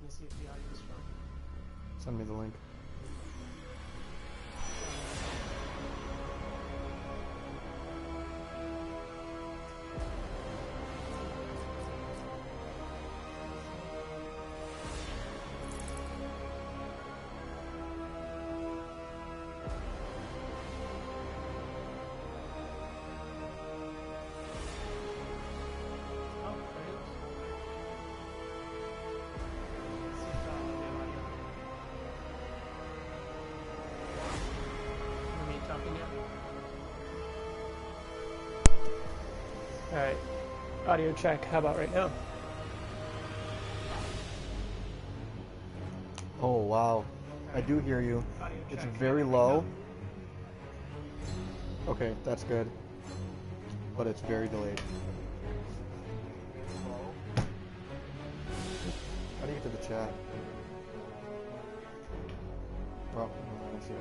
me see if the audio is strong. Send me the link. Alright, audio check. How about right now? Oh wow, I do hear you. It's very low. Okay, that's good. But it's very delayed. How do you get to the chat? Well, let's see.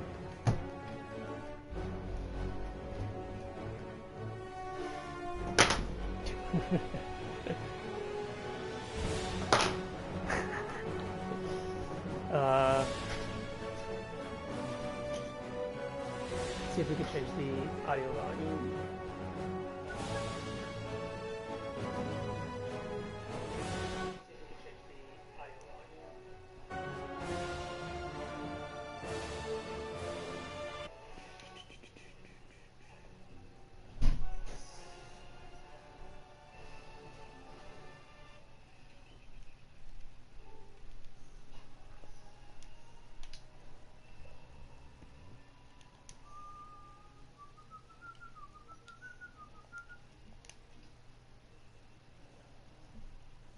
See if we can change the audio volume.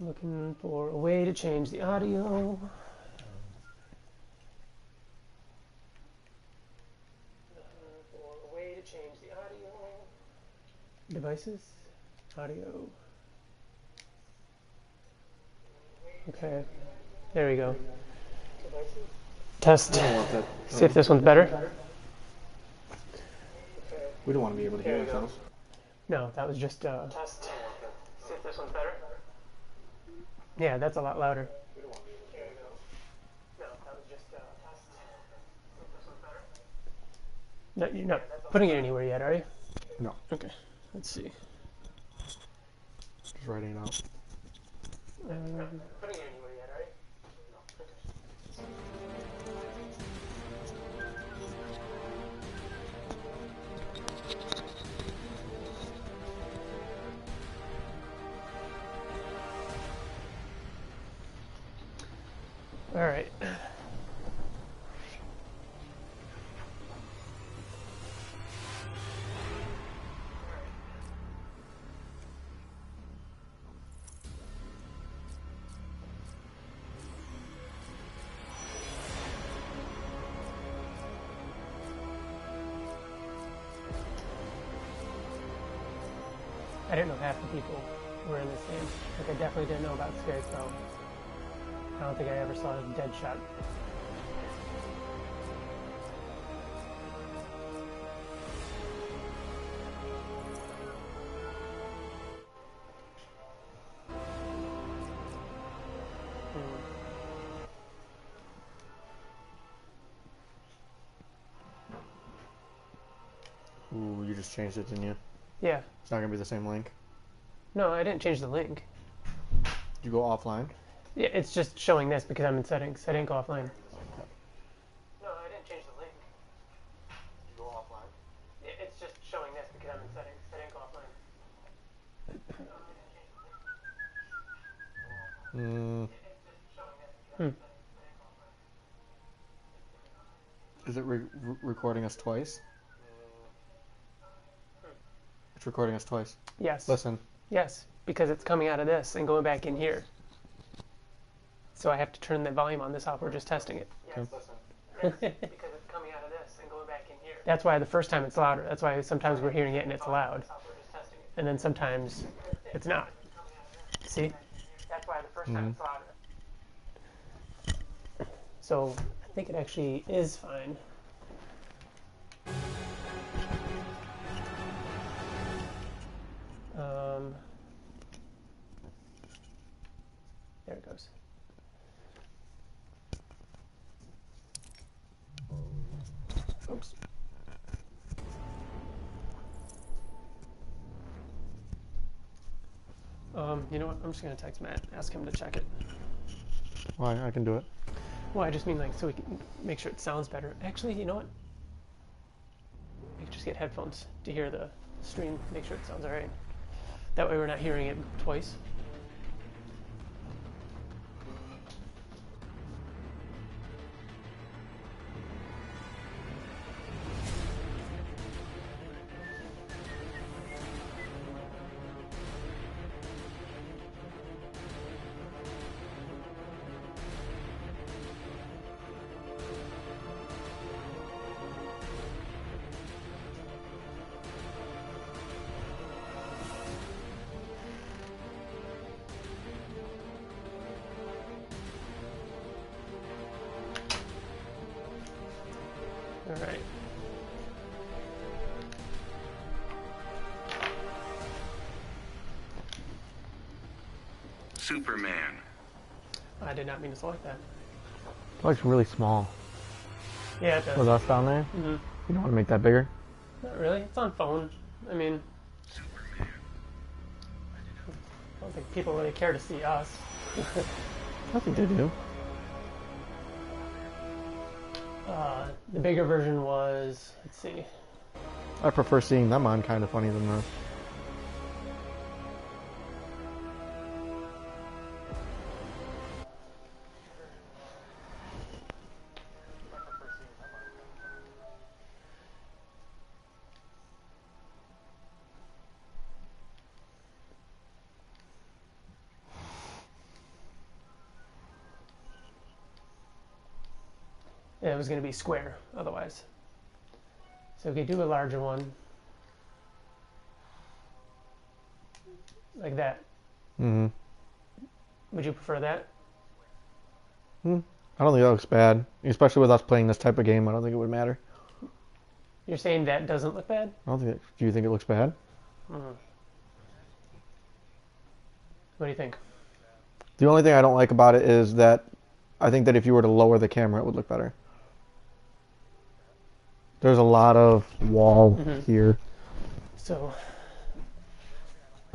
Looking for a way to change the audio. Devices, audio. Okay, there we go. Test. See if this one's better. We don't want to be able to hear ourselves. No, that was just test. See if this one's better. Yeah, that's a lot louder. No, that was just test. See if this one's better. No, you're not putting it anywhere yet, are you? No. Okay, let's see. Just writing it out. Putting it anywhere yet, are you? All right. I didn't know half the people were in this game. Like I definitely didn't know about Scarecrow. I don't think I ever saw Deadshot. Ooh, you just changed it, didn't you? Yeah. It's not gonna be the same link. No, I didn't change the link. Did you go offline? Yeah, it's just showing this because I'm in settings. I didn't go offline. No, I didn't change the link. Did you go offline? Yeah, it's just showing this because I'm in settings. I didn't go offline. Is it recording us twice? It's recording us twice. Yes. Listen. Yes, because it's coming out of this and going back in here. So I have to turn the volume on this off. We're just testing it. Yes, listen. Yes, because it's coming out of this and going back in here. That's why the first time it's louder. That's why sometimes we're hearing it and it's loud. And then sometimes it's not. See? That's why the first time it's louder. So I think it actually is fine. There it goes. Oops. You know what? I'm just gonna text Matt, ask him to check it. Why? I can do it. Well, I just mean like so we can make sure it sounds better. Actually, you know what? We could just get headphones to hear the stream, make sure it sounds alright. That way we're not hearing it twice. All right. Superman. I did not mean to select that. It looks really small. Yeah, it does. With us down there? Mm-hmm. You don't want to make that bigger? Not really. It's on phone. I mean, Superman. I don't think people really care to see us. I think they do. The bigger version was, let's see. I prefer seeing them on Kind of Funny than this. Yeah, it was going to be square otherwise. So we could do a larger one. Like that. Mm-hmm. Would you prefer that? I don't think that looks bad. Especially with us playing this type of game, I don't think it would matter. You're saying that doesn't look bad? I don't think do you think it looks bad? Mm-hmm. What do you think? The only thing I don't like about it is that I think that if you were to lower the camera, it would look better. There's a lot of wall here. So,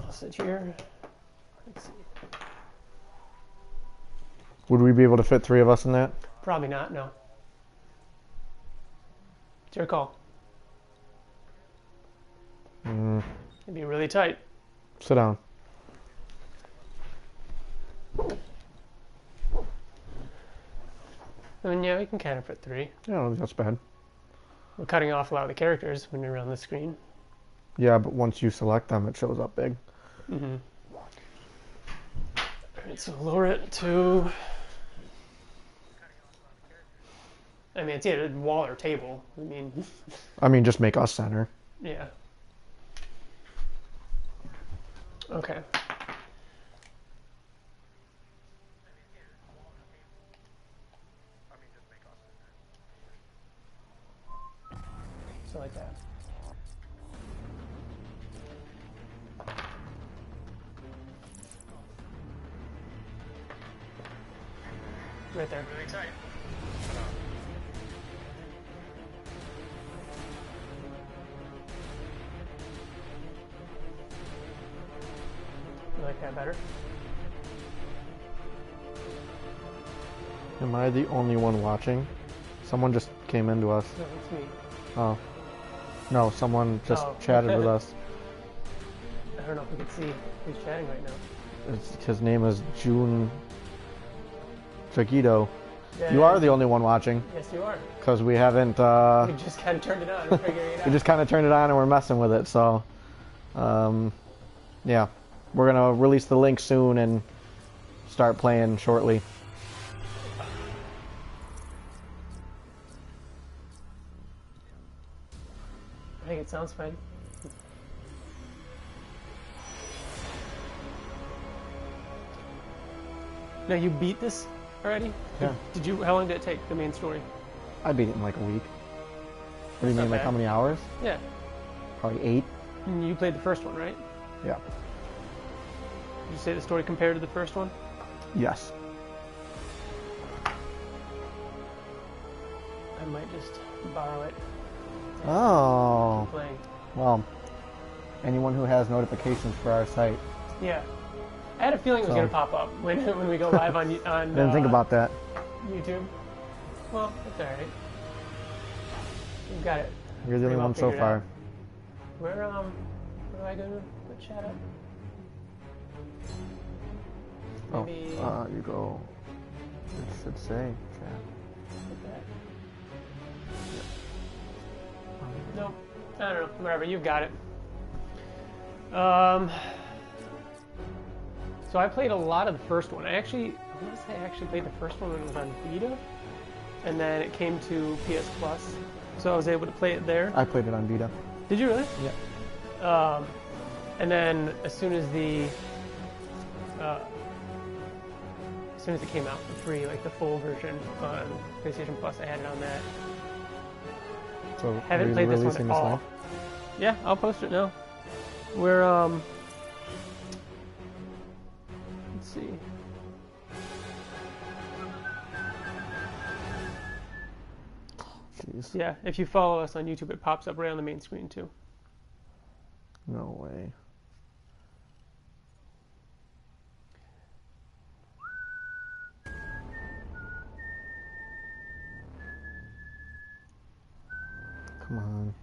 I'll sit here. Let's see. Would we be able to fit 3 of us in that? Probably not, no. It's your call. It'd be really tight. Sit down. I mean, yeah, we can kind of fit 3. Yeah, I don't think that's bad. We're cutting off a lot of the characters when you're on the screen. Yeah, but once you select them, it shows up big. Mm-hmm. Alright, so lower it to... I mean, it's either wall or table. I mean, just make us center. Yeah. Okay. So like that. Right there. Really tight. You like that better? Am I the only one watching? Someone just came into us. No, it's me. Oh. No, someone just chatted with us. I don't know if we can see who's chatting right now. His name is June Jagido. Yeah, You are the only one watching. Yes, you are. Because we haven't... We just kind of turned it on and figuring it out. we just kind of turned it on and we're messing with it, so... yeah. We're going to release the link soon and start playing shortly. I think it sounds fine. Now, you beat this already? Yeah. Did you? How long did it take, the main story? I beat it in like a week. What do you That's mean, not like how bad. many hours? Yeah. Probably 8. And you played the first one, right? Yeah. Did you say the story compared to the first one? Yes. I might just borrow it. Oh. Playing. Well, anyone who has notifications for our site. Yeah. I had a feeling it was going to pop up when we go live on Didn't think about that. YouTube. Well, that's alright. We've got it. You're the only one so far. Where do I go to put chat up? Maybe... Oh, you go... It should say chat. Like that. Nope. I don't know. Whatever. You've got it. So I played a lot of the first one. I want to say I actually played the first one when it was on Vita, and then it came to PS Plus, so I was able to play it there. I played it on Vita. Did you really? Yeah. And then as soon as it came out for free, like the full version on PlayStation Plus, I had it on that. So haven't played this one at all. Live? Yeah, I'll post it now. We're let's see. Jeez. Yeah, if you follow us on YouTube, it pops up right on the main screen too. No way. Come on.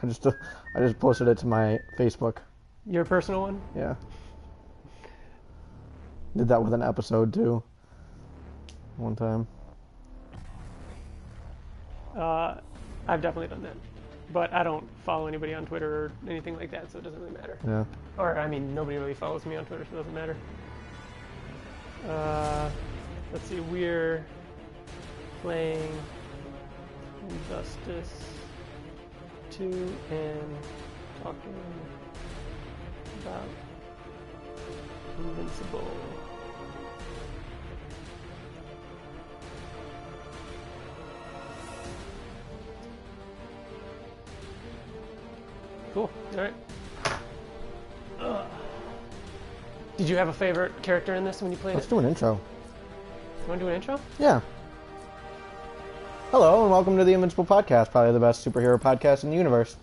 I just posted it to my Facebook. Your personal one? Yeah. Did that with an episode too. One time. I've definitely done that. But I don't follow anybody on Twitter or anything like that, so it doesn't really matter. Yeah. Or, I mean, nobody really follows me on Twitter, so it doesn't matter. Let's see, we're playing Injustice 2 and talking about Invincible. Cool. All right. Did you have a favorite character in this when you played Let's it? do an intro. You want to do an intro? Yeah. Hello and welcome to the Invincible podcast, probably the best superhero podcast in the universe.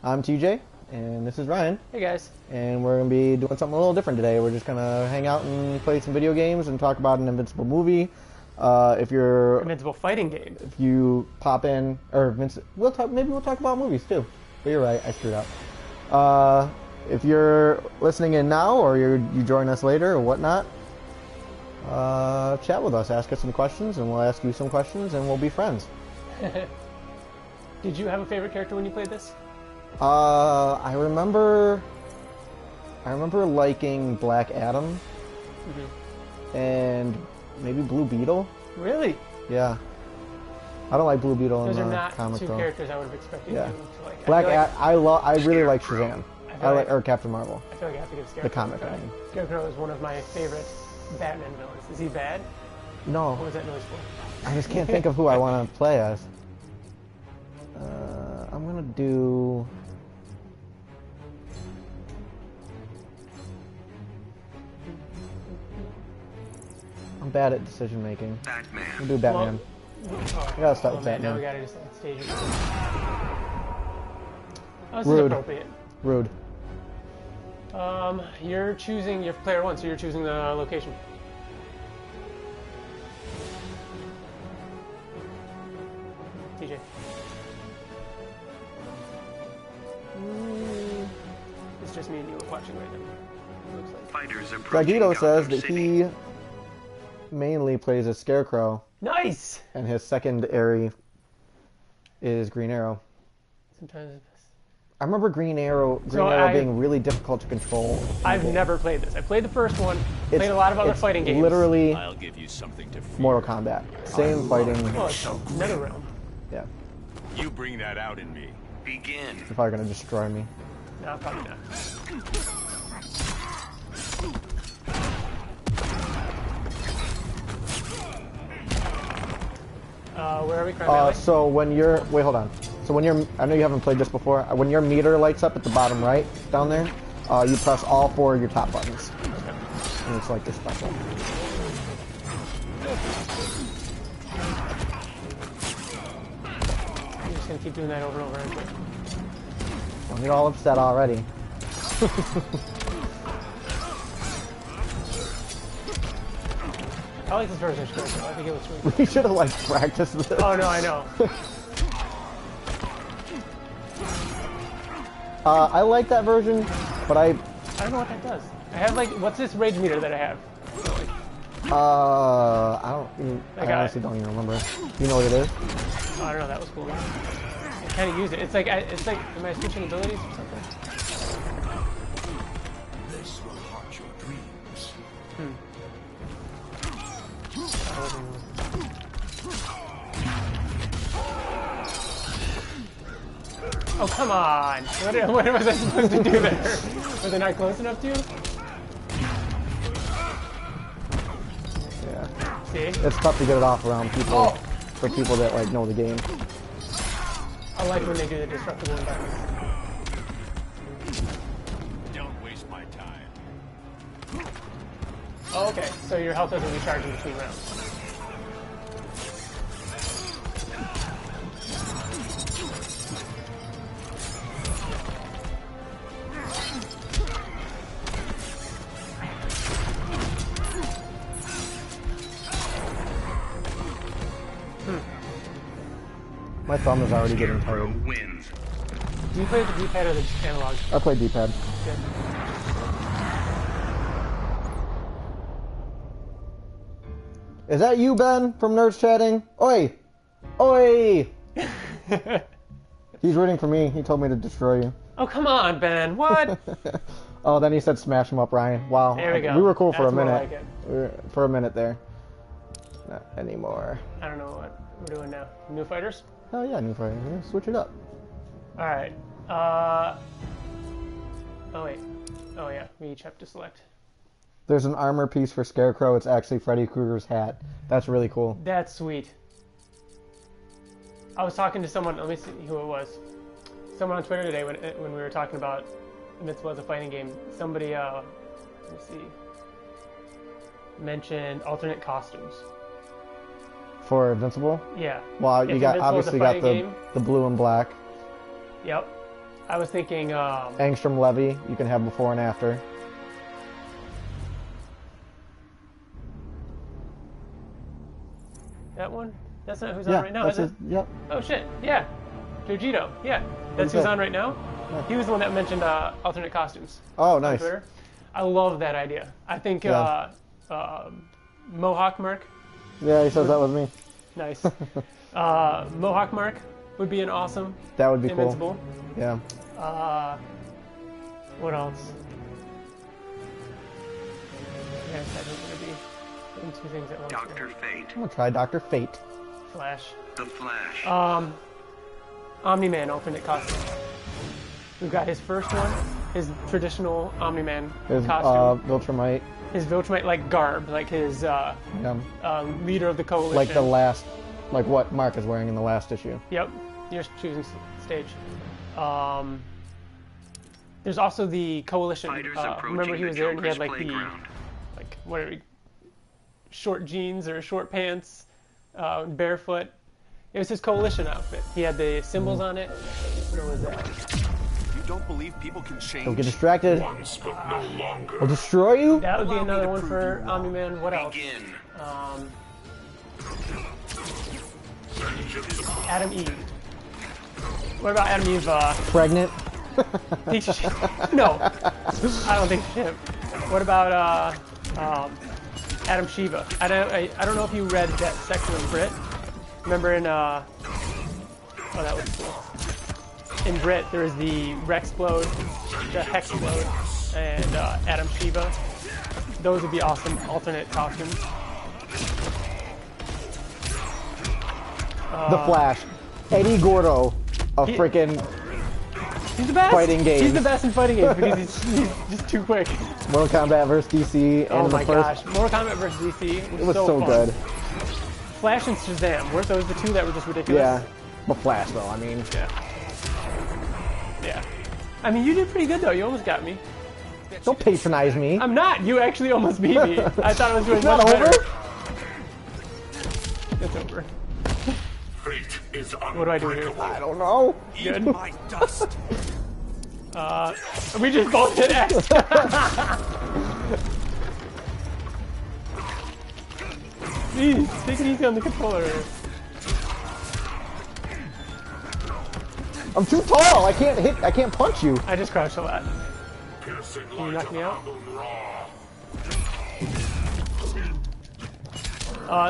I'm TJ, and this is Ryan. Hey guys. And we're going to be doing something a little different today. We're just going to hang out and play some video games and talk about an Invincible movie. If you're Invincible fighting game. If you pop in, or we'll talk about movies too. But you're right, I screwed up. If you're listening in now, or you join us later, or whatnot, chat with us, ask us some questions, and we'll ask you some questions, and we'll be friends. Did you have a favorite character when you played this? I remember liking Black Adam, and maybe Blue Beetle. Really? Yeah. I don't like Blue Beetle Those in are the not comic two though. characters I would have expected you to like. I really like Shazam. Or Captain Marvel. I feel like I have to give The Scarecrow comic, a try. I mean. Scarecrow is one of my favorite Batman villains. Is he bad? No. What was that noise for? I just can't think of who I want to play as. I'm gonna do. I'm bad at decision making. Batman. I'll do Batman. I gotta start with Batman. Now we gotta decide stage it. Oh, this Rude. is appropriate. Rude. You're choosing your player one, so you're choosing the location. TJ. It's just me and you watching right now. It looks like. Fighters approaching Dragito says Gotham that City. he mainly plays as Scarecrow, Nice! and his secondary is Green Arrow. Sometimes I remember Green Arrow being really difficult to control. I've never played this. I played the first one, played a lot of other fighting games. Literally I'll give you something to fear. Mortal Kombat. Same fighting. Oh, it's NetherRealm. Yeah. You bring that out in me. Begin. They're probably gonna destroy me. No, probably not. Where are we? Crime Alley? So when you're hold on. So when I know you haven't played this before. When your meter lights up at the bottom right down there, you press all four of your top buttons, and it's like your special. just gonna keep doing that over and over again. Don't get all upset already. I like this version of Scorpio. I think it looks really cool. We should have like practiced this. Oh no, I know. I like that version, but I don't know what that does. I have like, what's this rage meter that I have? I honestly don't even remember. You know what it is? Oh, I don't know. That was cool. I kind of use it. It's like, am I switching abilities or something? This will haunt your dreams. Oh, come on! What was I supposed to do there? Was I not close enough to you? Yeah. See? It's tough to get it off around people, for people that like know the game. I like when they do the destructible environments. Don't waste my time. Oh, okay. So your health doesn't recharge in between rounds. My thumb is already getting tired. Wins. Do you play with the D-pad or the analog? I play D-pad. Yeah. Is that you, Ben, from Nerds Chatting? Oi! Oi! He's rooting for me. He told me to destroy you. Oh, come on, Ben. What? Oh, then he said smash him up, Ryan. Wow. There we go. We were cool for a That's more minute. like it. For a minute there. Not anymore. I don't know what we're doing now. New fighters? Oh yeah, new fighter. Yeah, switch it up. Alright. Oh, wait. Oh, yeah. We each have to select. There's an armor piece for Scarecrow. It's actually Freddy Krueger's hat. That's really cool. That's sweet. I was talking to someone, let me see who it was. Someone on Twitter today when we were talking about Invincible as a fighting game. Somebody, let me see, mentioned alternate costumes. For Invincible? Yeah. Well, you got obviously got the blue and black. Yep. I was thinking, Angstrom Levy, you can have before and after. that one? That's not who's on right now, is it? Yep. Oh shit, yeah. Jojito, yeah. That's is who's that? on right now. Yeah. He was the one that mentioned alternate costumes Oh, on nice. Twitter. I love that idea. I think Yeah. Mohawk Mark, Yeah, he says that was me. nice. Mohawk Mark would be an awesome That would be Invincible. cool. Yeah. What else? Yes, I think going to be doing two things at once. Dr. Fate. I'm gonna try Dr. Fate. Flash. The Flash. Omni-Man alternate costume. We've got his first one, his traditional Omni-Man His costume. Viltrumite. His Viltrumite like garb, like his leader of the coalition. Like the last, like what Mark is wearing in the last issue. Yep, you're choosing stage. There's also the coalition. Fighters Remember he was there and he had like Joker's the playground. short jeans or short pants, barefoot. It was his coalition outfit. He had the symbols on it. What was that? You don't believe people can change? Don't get distracted. Once, but no longer. I'll destroy you. That would be Allow me another to one prove for you wrong. Omni-Man. What else? Begin. Adam Eve. What about Adam Eve? Pregnant. No, I don't think shit. What about Adam Shiva? I don't know if you read that section of Brit. Remember in oh, that was cool. In Brit, there was the Rexplode, the Hexplode, and Adam Shiva. Those would be awesome alternate costumes. The Flash. Eddie Gordo. A freaking He's the best. Fighting games. He's the best in fighting games, but he's just too quick. Mortal Kombat vs. DC. And Oh the my first, gosh, Mortal Kombat vs. DC was, It was so fun. good. Flash and Shazam, weren't those the two that were just ridiculous? Yeah. But Flash, though, I mean. Yeah. Yeah. I mean, you did pretty good though. You almost got me. Don't patronize me. I'm not. You actually almost beat me. I thought I was doing It's not much better. over? It's over. fate is What do I do here? I don't know. Eat my dust. We just both hit X. Jeez, take it easy on the controller. I'm too tall. I can't hit. I can't punch you. I just crouched a lot. Can you knock me out?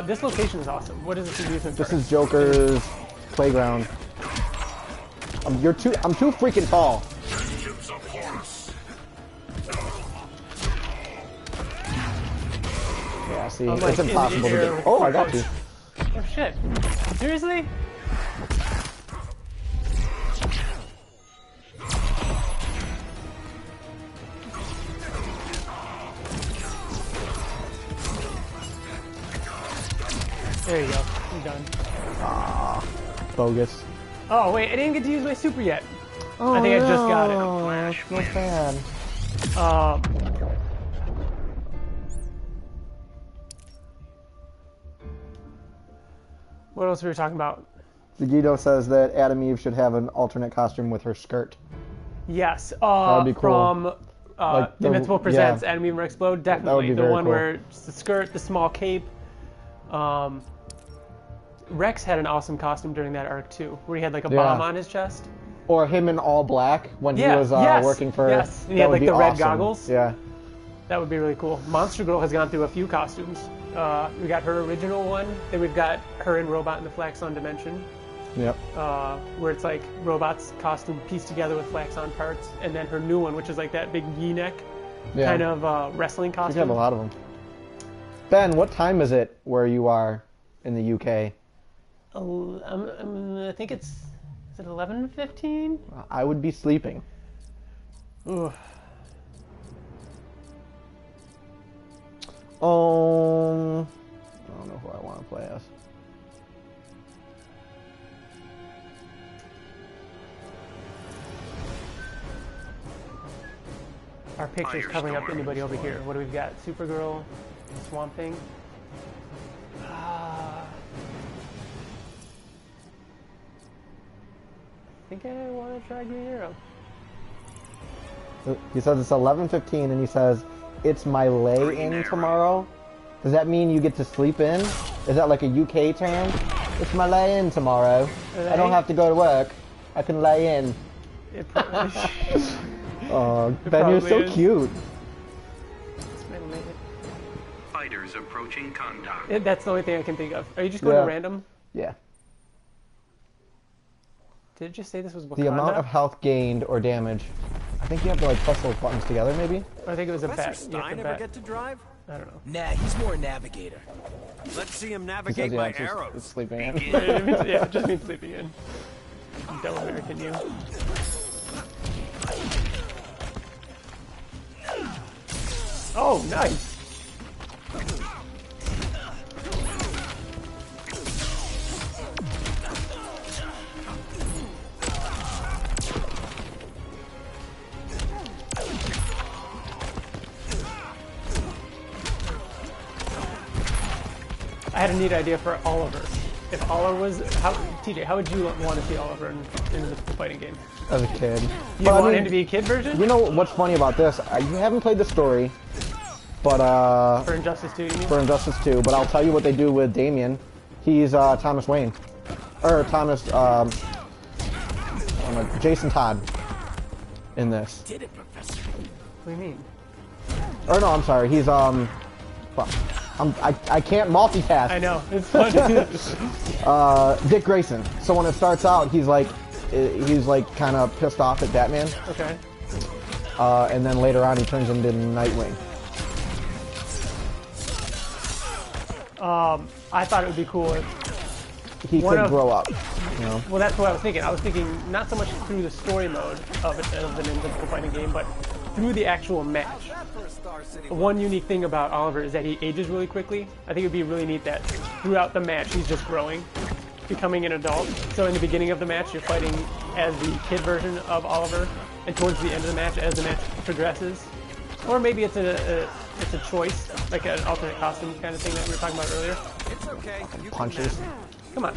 This location is awesome. What is this amusement park? This is Joker's playground. I'm too freaking tall. Yeah, see, I'm, it's like, impossible to in the air do. Oh, I got you. Oh shit! Seriously? There you go. I'm done. Bogus. Oh wait, I didn't get to use my super yet. Oh, I think I just got it. Oh, that's so sad. What else were we talking about? Zagito says that Adam Eve should have an alternate costume with her skirt. Yes, would be cool. from Like the- Invincible Presents yeah. Enemy Explode, definitely. be The very one cool. where it's the skirt, the small cape. Rex had an awesome costume during that arc too, where he had like a bomb on his chest. Or him in all black when he Yeah, was yes, working for. yes. And he that had would like be the red awesome. goggles. Yeah. That would be really cool. Monster Girl has gone through a few costumes. We got her original one, then we've got her in Robot in the Flaxon Dimension, Yep. where it's like Robot's costume pieced together with Flaxon parts, and then her new one, which is like that big V-neck Yeah. kind of wrestling We costume. have a lot of them. Ben, what time is it where you are in the UK? I think it's, is it 11:15? I would be sleeping. Ooh. I don't know who I want to play as. Our picture's covering up anybody over here. What do we got? Supergirl, Swamp Thing. I think I want to try Green Arrow. He says it's 11:15, and he says it's my lay-in tomorrow. Does that mean you get to sleep in? Is that like a UK term? It's my lay-in tomorrow. I don't have to go to work. I can lay in. It probably, Oh, Ben, you're so probably is. cute. Fighters approaching contact. That's the only thing I can think of. Are you just going Yeah. to random? Yeah. Did it just say this was Wakanda? The amount of health gained or damage. I think you have to like press those buttons together, maybe. Or I think it was a Professor bet. You have Stein to ever bet. get to drive? I don't know. Nah, he's more a navigator. Let's see him He navigate says, yeah, my it's just- arrows. it's sleeping in. Yeah, it just means sleeping in. Dumb American you. Oh, nice. I had a neat idea for Oliver. If Oliver was, TJ, how would you want to see Oliver in the fighting game? As a kid. You But, I want mean, him to be a kid version? You know what's funny about this? You haven't played the story, but For Injustice 2, you mean? for Injustice 2. But I'll tell you what they do with Damien. He's Thomas Wayne, or Thomas, Jason Todd, in this. Did it, Professor? What do you mean? Or no, I'm sorry. He's fuck. I can't multitask. I know, it's fun. Dick Grayson. So when it starts out, he's like kind of pissed off at Batman, Okay. and then later on he turns into Nightwing. I thought it would be cool if, He One could of- grow up. You know. well, that's what I was thinking. I was thinking not so much through the story mode of an Invincible fighting game, but through the actual match. One unique thing about Oliver is that he ages really quickly. I think it would be really neat that throughout the match he's just growing, becoming an adult. So in the beginning of the match you're fighting as the kid version of Oliver, and towards the end of the match, as the match progresses, or maybe it's a choice, like an alternate costume kind of thing that we were talking about earlier. It's okay. You can Punches. nap. Come on.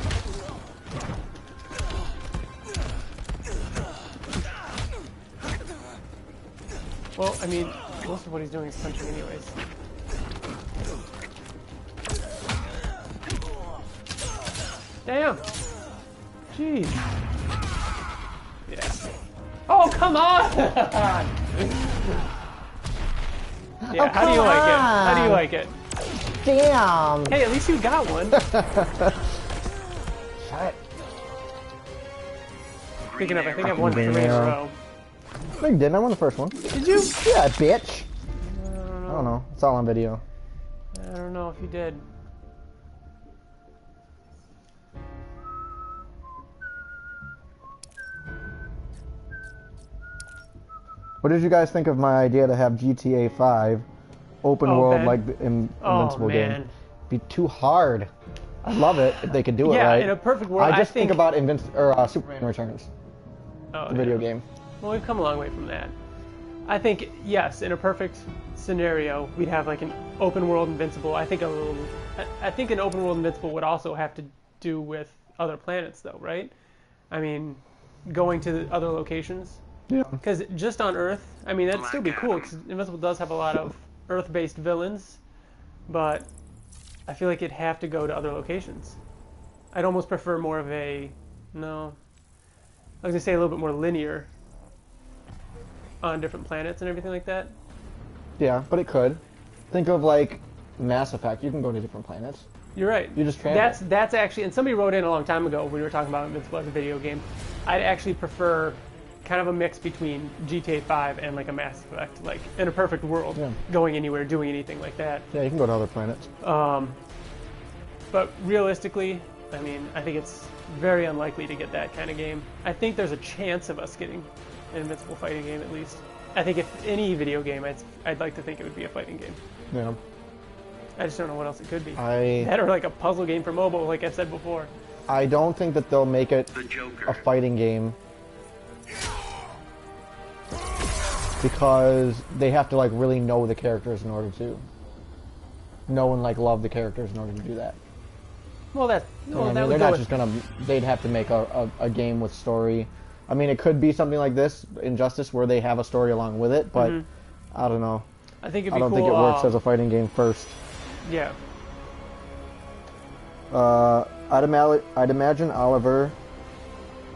Well, I mean, most of what he's doing is punching anyways. Damn! Jeez. Yeah. Oh, come on! Yeah, Oh, how do you like it? How do you on. like it? Damn. Hey, at least you got one. Shut. Speaking of, I think I've won 3 in a Damn. row. No, you didn't. I won the first one. Did you? Yeah, bitch. I don't I don't know. It's all on video. I don't know if you did. What did you guys think of my idea to have GTA 5 open Oh, world Ben. like the Invincible Oh, game? man. Be too hard. I love it if they could do it Yeah, right. in a perfect world, I just think think about Superman Returns, oh, the video yeah. game. Well, we've come a long way from that. I think, yes, in a perfect scenario, we'd have like an open world Invincible. I think an open world Invincible would also have to do with other planets, though, right? I mean, going to the other locations. Yeah. Because just on Earth, I mean, that'd still be cool, because Invincible does have a lot of Earth-based villains, but I feel like it'd have to go to other locations. I'd almost prefer more of a, no, I was going to say a little bit more linear on different planets and everything like that. Yeah, but it could. Think of like Mass Effect. You can go to different planets. You're right. You just travel. That's actually, and somebody wrote in a long time ago when we were talking about Invincible as a video game. I'd actually prefer kind of a mix between GTA 5 and like a Mass Effect, like in a perfect world, Yeah. going anywhere, doing anything like that. Yeah, you can go to other planets. But realistically, I mean, I think it's very unlikely to get that kind of game. I think there's a chance of us getting an Invincible fighting game at least. I think if any video game, I'd like to think it would be a fighting game. Yeah. I just don't know what else it could be. I That or like a puzzle game for mobile, like I said before. don't think that they'll make it The Joker. a fighting game because they have to like really know the characters in order to know and like love the characters in order to do that. Well, that You know well, what I that mean? would They're go not with, just gonna. They'd have to make a game with story. I mean, it could be something like this, Injustice, where they have a story along with it, but I don't know. I think it'd I be don't cool. think it works as a fighting game first. Yeah. I'd imagine Oliver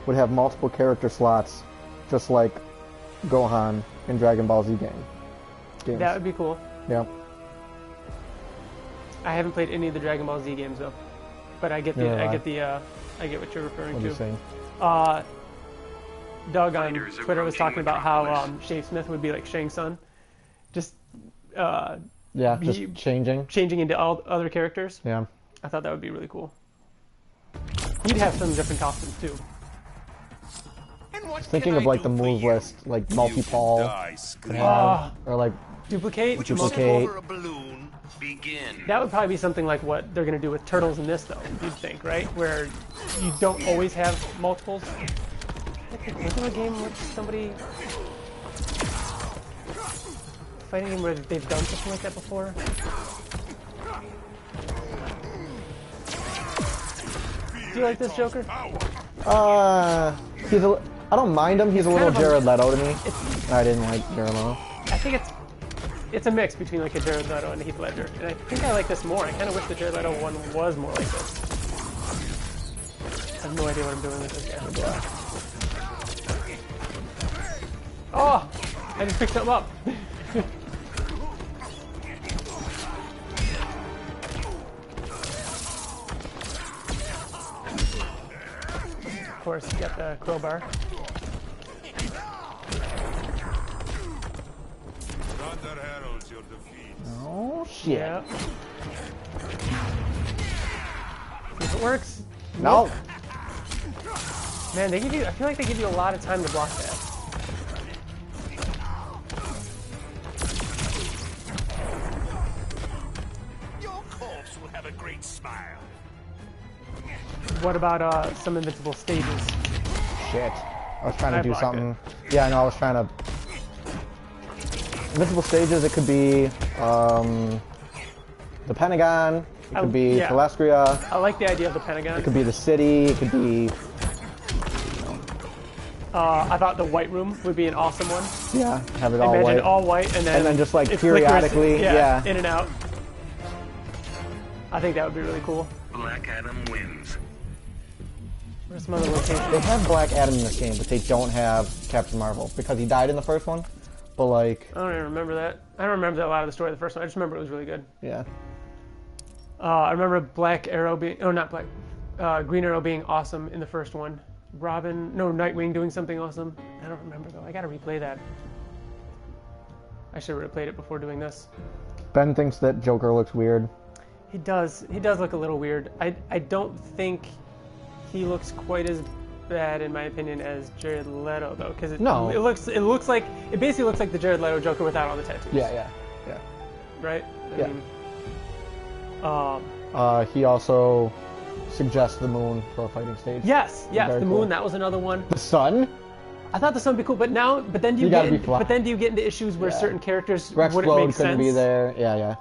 would have multiple character slots, just like Gohan in Dragon Ball Z games. That would be cool. Yeah. I haven't played any of the Dragon Ball Z games though, but I get the Neither have I get what you're referring What are you to. saying? Doug on Fighters Twitter was approaching talking about how Metropolis. Shave Smith would be like Shang Tsung, just Yeah, just He- changing. changing into all other characters. Yeah. I thought that would be really cool. He'd have some different costumes too. And what Thinking can of I like the do for move you? list, like multi-pall, Die, scream. or like Duplicate. Duplicate. Over a balloon. Begin. That would probably be something like what they're going to do with Turtles in this, though, you'd think, right? Where you don't always have multiples. Was there a game with somebody... fighting game where they've done something like that before? Do you like this Joker? he's a. I don't mind him. He's a little kind of a- Jared Leto to me. I didn't like Jared Leto. I think it's a mix between like a Jared Leto and a Heath Ledger. And I think I like this more. I kind of wish the Jared Leto one was more like this. I have no idea what I'm doing with this guy. Oh! I just picked something up. Of course, you got the crowbar. Thunder heralds your defeat. Oh shit. Yeah. See if it works. No. Man, they give you. I feel like they give you a lot of time to block that. Your corpse will have a great smile. What about some Invincible stages? Shit. I was trying to I do blocked something. Yeah, I know. I was trying to. Invincible stages. It could be the the Pentagon. It could be yeah. Celestria. I like the idea of the Pentagon. It could be the city. It could be. I thought the White Room would be an awesome one. Yeah, have it all Imagine white. all white and then just like it periodically, flickers, yeah. in and out. I think that would be really cool. Black Adam wins. Where's some other locations? They have Black Adam in this game, but they don't have Captain Marvel because he died in the first one. But like, I don't even remember that. I don't remember a lot of the story of the first one. I just remember it was really good. yeah. I remember Black Arrow being, not Black, Green Arrow being awesome in the first one. Nightwing doing something awesome. I don't remember though. I gotta replay that. I should have replayed it before doing this. Ben thinks that Joker looks weird. He does you look a little weird. I don't think he looks quite as bad in my opinion as Jared Leto though, because it basically looks like the Jared Leto Joker without all the tattoos. Yeah. Right? Yeah. I mean, He also suggests the moon for a fighting stage. yes, Very the cool. moon, that was another one. The sun? I thought the sun would be cool, but then do you get into issues where certain characters Rex wouldn't Flode make couldn't sense? be there. Yeah.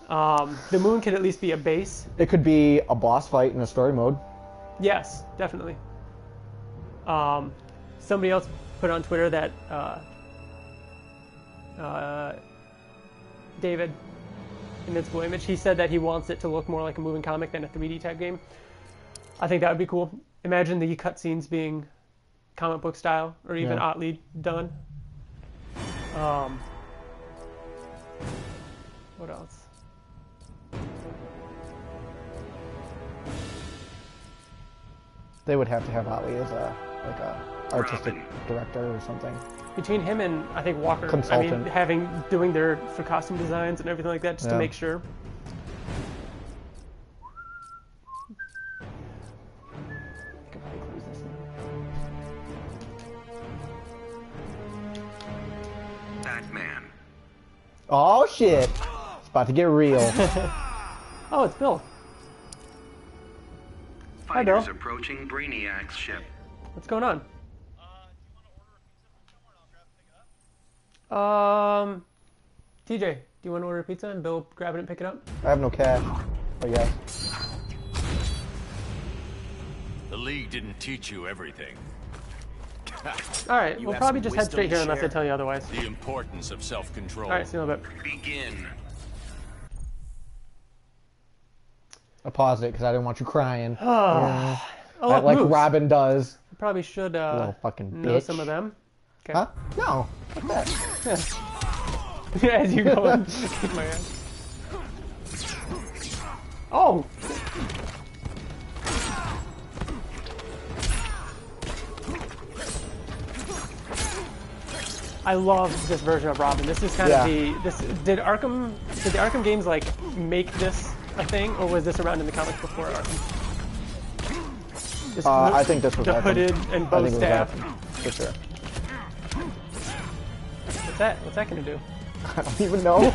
The moon could at least be a base. It could be a boss fight in a story mode. Yes, definitely. Somebody else put on Twitter that David, Invincible Image, he said that he wants it to look more like a moving comic than a 3D type game. I think that would be cool. Imagine the cutscenes being comic book style, or even Ottley done. What else? They would have to have Ottley as a artistic director or something. Between him and I think Walker, Consultant. I mean, doing their for costume designs and everything like that, just to make sure. Batman. Oh shit! It's about to get real. Oh, it's Bill. Hi, Bill. Fighters approaching Brainiac's ship. What's going on? TJ, do you want to order a pizza and Bill grab it and pick it up? I have no cash. But yeah. The League didn't teach you everything. All right, You we'll have probably some just head wisdom straight to here unless I share? tell you otherwise. The importance of self-control. All right, see you in a bit. Begin. I paused it because I didn't want you crying. Oh, Like moves. Robin does. You probably should Little fucking know bitch. some of them. Okay. Huh? No. What's that? Yeah, as you go and kick my ass. Oh! I love this version of Robin. This is kind of did the Arkham games like make this a thing, or was this around in the comics before Arkham? I think this was the Arkham. hooded and I bow think it was staff. Arkham, for sure. What's that? What's that gonna do? I don't even know.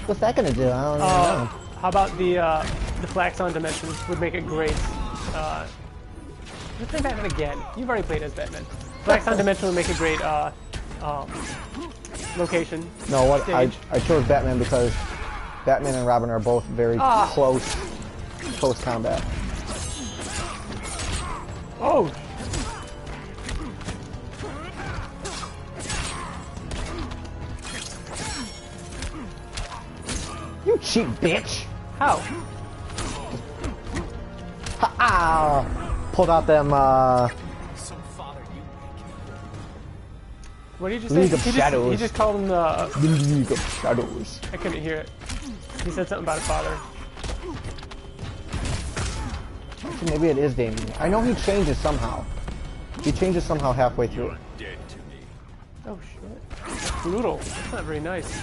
What's that gonna do? I don't even know. How about the Flaxon Dimension would make it great. Let's play Batman again. You've already played as Batman. Flaxon Dimension would make a great location. No, what Stage. I chose Batman because Batman and Robin are both very close combat. Oh! You cheap bitch! How? Ha! Pulled out them. Some father you What did you just say? League of Shadows. He just called him the... League of Shadows. I couldn't hear it. He said something about his father. Maybe it is Damien. I know he changes somehow. He changes somehow halfway through. are dead to me. Oh shit. Brutal. That's not very nice.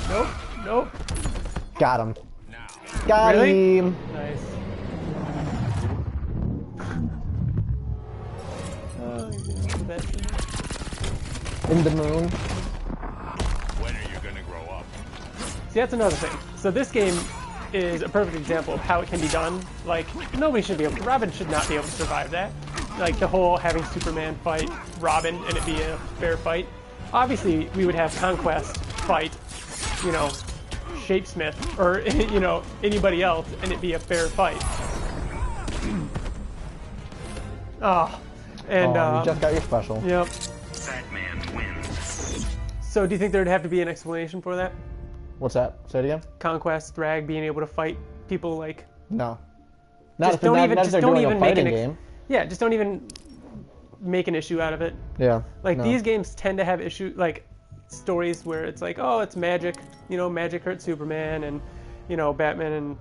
Nope. Nope. Got him. Now, Got Really? him. Nice. In the moon. when are you gonna grow up? See, that's another thing. So this game, is a perfect example of how it can be done. Like, nobody should be able to, Robin should not be able to survive that. Like, the whole having Superman fight Robin and it be a fair fight. Obviously, we would have Conquest fight, you know, Shapesmith, or, you know, anybody else, and it be a fair fight. And, you just got your special. Yep. Batman wins. So, do you think there'd have to be an explanation for that? What's that? Say it again? Conquest, Thrag, being able to fight people like... No. Not Just don't even, just don't even make an game. Yeah, just don't even make an issue out of it. Yeah. Like, no. these games tend to have like, stories where it's like, oh, it's magic. You know, magic hurts Superman, and, you know, Batman, and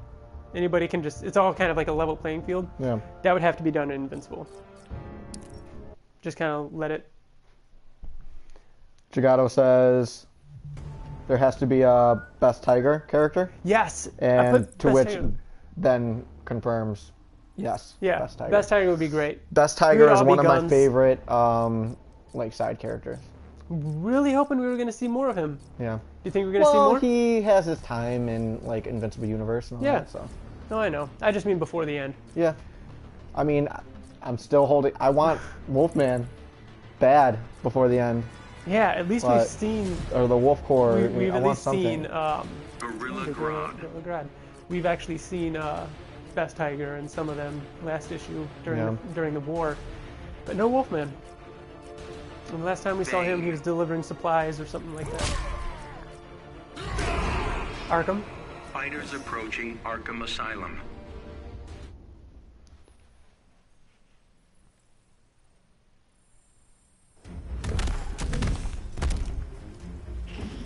anybody can just... It's all kind of like a level playing field. Yeah. That would have to be done in Invincible. Just kind of let it... Gigato says there has to be a Best Tiger character. Yes! And to Best which Tiger. then confirms, yes, Yeah, Best Tiger. Best Tiger would be great. Best We Tiger would is all be one of my guns. favorite like side characters. Really hoping we were going to see more of him. Yeah. Do you think we're going to see Well, more? he has his time in like Invincible Universe and all Yeah. that, so. No, I know. I just mean before the end. Yeah. I mean, I'm still holding... I want Wolfman bad before the end. Yeah, at least But- we've seen... Or the Wolf Corps. We've I at want least something. seen... Gorilla Gorilla Grodd. Grodd. We've actually seen Best Tiger and some of them last issue during the war. But no Wolfman. And the last time we saw him, he was delivering supplies or something like that. Arkham. Fighters approaching Arkham Asylum.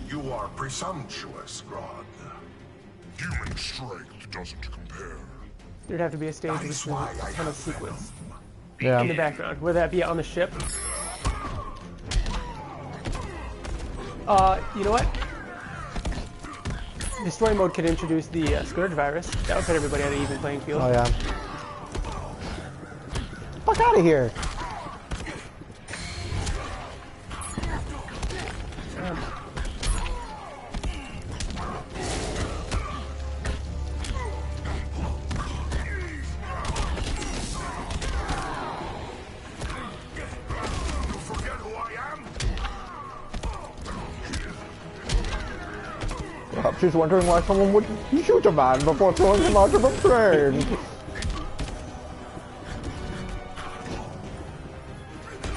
You are presumptuous, Grodd. Human strength doesn't compare. There'd have to be a stage That with is a why I ton have of sequence Yeah. in the background. Would that be on the ship? You know what? The story mode could introduce the Scourge virus. That would put everybody on an even playing field. Oh, yeah. Fuck out of here. Forget who I am? Perhaps she's wondering why someone would shoot a man before throwing him out of a plane.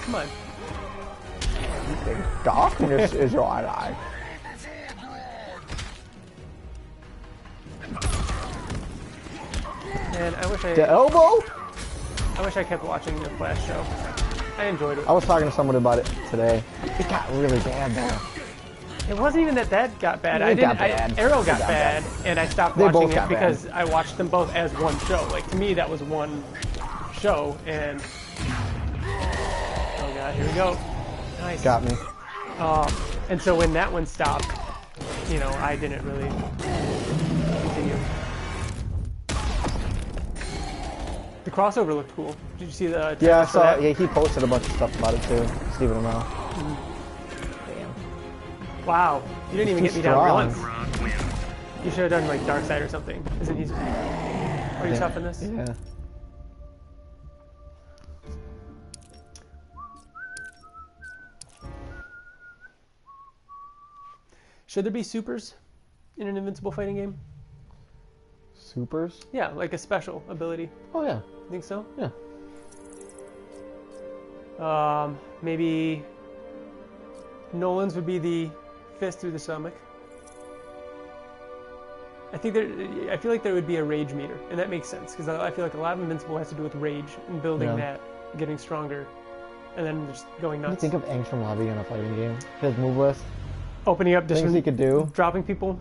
Come on. Darkness is your ally. And I wish The elbow? I wish I kept watching the Flash show. I enjoyed it. I was talking to somebody about it today. It got really bad there. It wasn't even that got bad. It got bad. Arrow It got got bad, and I stopped They watching both it got because I watched them both as one show. Like, to me, that was one show, and oh god, here we go. Nice. Got me. And so when that one stopped, you know, I didn't really continue. The crossover looked cool. Did you see the? Yeah, I trailer for saw. that? Yeah, he posted a bunch of stuff about it too. Stephen Amell. Wow, you didn't even He's get me down strong. once. Grodd wins. You should have done like Dark Side or something. Isn't he? Are you tough in this? Yeah. Should there be supers in an Invincible fighting game? Supers? Yeah, like a special ability. Oh yeah. Think so? Yeah. Maybe Nolan's would be the fist through the stomach. I feel like there would be a rage meter, and that makes sense because I feel like a lot of Invincible has to do with rage and building Yeah. that, getting stronger, and then just going Can you nuts. think of Angstrom Lobby in a fighting game? His move list, Opening up things he different, could do. dropping people.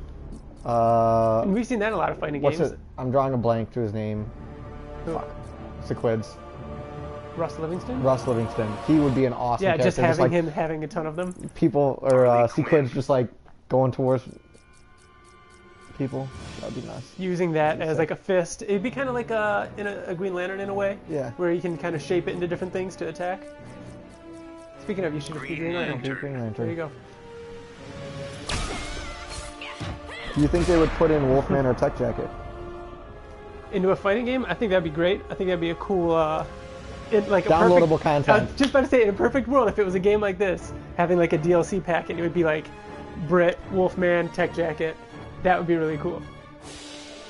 And we've seen that in a lot of fighting What's games. it? I'm drawing a blank to his name. Who? Fuck. Sequids. Russ Livingston. Russ Livingston. He would be an awesome Yeah, character. just having like him having a ton of them. people or Sequids just like going towards people. That'd be nice. Using that as like a fist. It'd be kind of like a Green Lantern in a way. Yeah. Where you can kind of shape it into different things to attack. Speaking of, you should just be Green Lantern. Be Green Lantern. There you go. Do you think they would put in Wolfman or Tech Jacket? into a fighting game, I think that'd be great. I think that'd be a cool, like a Downloadable perfect, content. I was just about to say, in a perfect world, if it was a game like this, having like a DLC pack, and it would be like Brit, Wolfman, Tech Jacket, that would be really cool.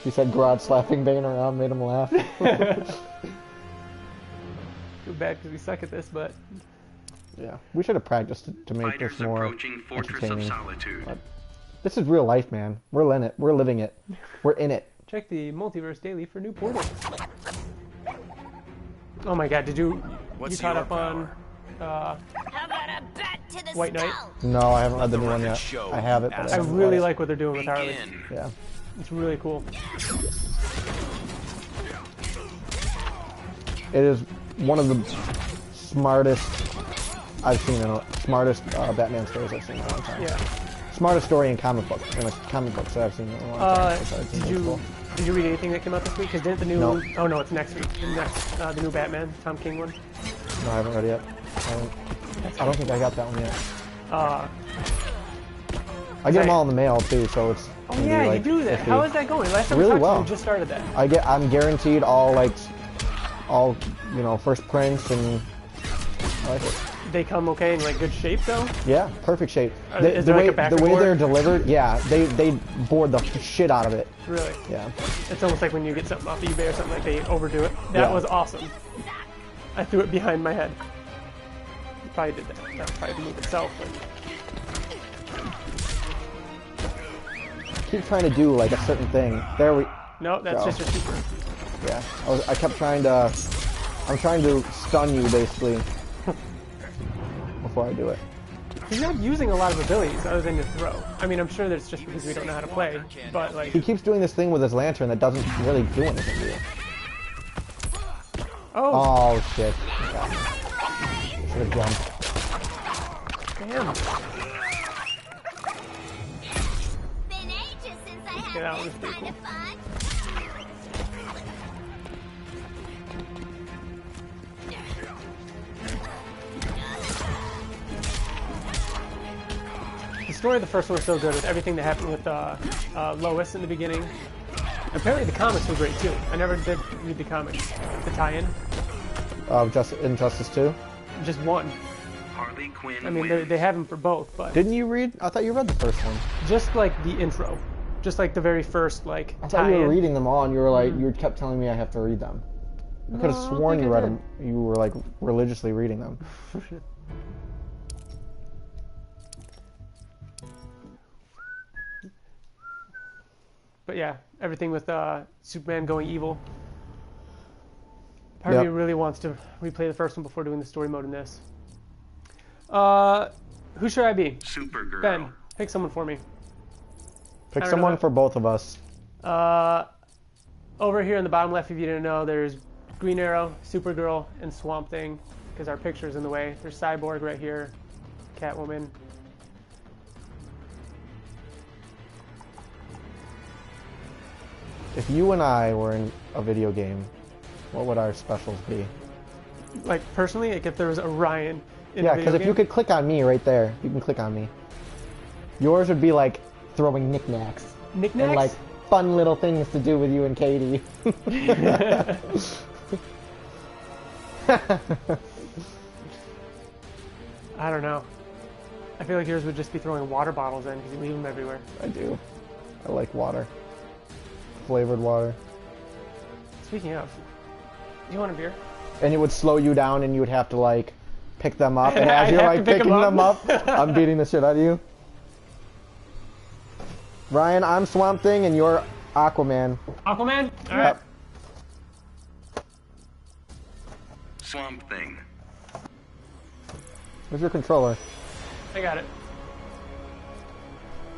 He said garage slapping Bane around made him laugh. Too bad because we suck at this, but Yeah, we should have practiced to make Fighters this more approaching Fortress of entertaining. Solitude. But this is real life, man. We're in it. We're living it. We're in it. check the Multiverse Daily for new portals. Oh my god, did you What's caught your up on How about a bat to the White Knight? skull? No, I haven't read the new one record yet. show. I have it, but I I I haven't really read it. like what they're doing with Harley. Begin. Yeah. It's really cool. It is one of the smartest I've seen in smartest Batman stories I've seen in a long time. Yeah. Smartest story in comic books that I've seen in a long time. besides Did Invincible. you read anything that came out this week? Because didn't the new? No. Oh no, it's next week. The new Batman, Tom King one. No, I haven't read it yet. I don't think I got that one yet. I get them all in the mail too, so it's. Oh gonna be, yeah, like, you do that. 50. How is that going? Last time Really we talked to well. you, just started that. I'm guaranteed all first prints and I like it. They come okay in like good shape though. Yeah, perfect shape. Is there like a backer the way board? they're delivered, yeah, they board the shit out of it. Really. Yeah. It's almost like when you get something off eBay or something like they overdo it. That Yeah. was awesome. I threw it behind my head. You probably did that. That was probably the move itself. But... Keep trying to do like a certain thing. There we. No, that's Go. just your super. Yeah. I kept trying to. I'm trying to stun you basically before I do it. He's not using a lot of abilities other than to throw. I mean, I'm sure that's just because we don't know how to play. But like, He keeps doing this thing with his lantern that doesn't really do anything to you. oh, Oh shit! Should have jumped. damn. Been ages since I Yeah, that had was this pretty kind of fun. The story of the first one was so good with everything that happened with Lois in the beginning. Apparently the comics were great too. I never did read the comics. The tie-in, Injustice 2. just one. Harley Quinn I mean, wins. they have them for both, but Didn't you read? I thought you read the first one. just like the intro, just like the very first like I thought you tie-in. were reading them all, and you were like, you kept telling me I have to read them. I could No, I have don't sworn think you I read did. them. You were like religiously reading them. But yeah, everything with Superman going evil. Part of Yep. me really wants to replay the first one before doing the story mode in this. Who should I be? Supergirl. Ben, pick someone for me. Pick I don't someone know. for both of us. Over here in the bottom left, if you didn't know, there's Green Arrow, Supergirl, and Swamp Thing, because our picture's in the way. There's Cyborg right here, Catwoman. If you and I were in a video game, what would our specials be? Like, personally, like if there was Orion in Yeah, a video because if you game, could click on me right there, you can click on me. Yours would be like throwing knickknacks Knickknacks? and like fun little things to do with you and Katie. I don't know. I feel like yours would just be throwing water bottles in because you leave them everywhere. I do. I like water. Flavored water. Speaking of, do you want a beer? And it would slow you down and you would have to like pick them up. And I'd as you're have to like pick 'em picking up. them up, I'm beating the shit out of you. Ryan, I'm Swamp Thing and you're Aquaman. Aquaman? Alright. Yep. Swamp Thing. Where's your controller? I got it.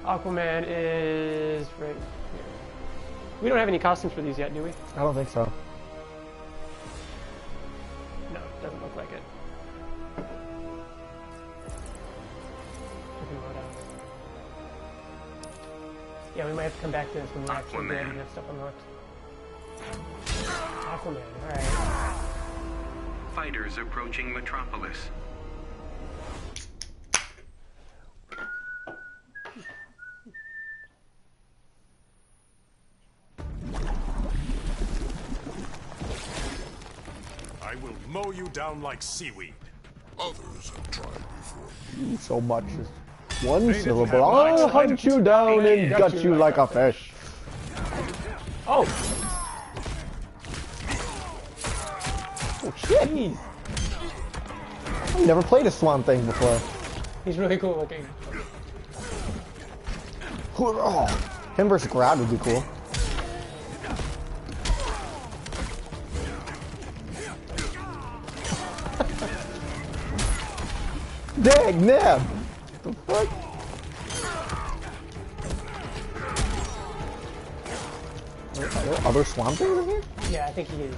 Aquaman is right here. We don't have any costumes for these yet, do we? I don't think so. No, it doesn't look like it. We can load out. Yeah, we might have to come back to this when we actually Aquaman. have stuff unlocked. Aquaman, alright. Fighters approaching Metropolis. I will mow you down like seaweed. Others have tried before. So much is one syllable. I'll hunt you down and gut you like a fish. Oh! Oh shit! Jeez. I've never played a Swamp Thing before. He's really cool looking. Oh, him versus Grodd would be cool. Dang, Neb! The fuck? Are there other Swamp Things in here? Yeah, I think he is.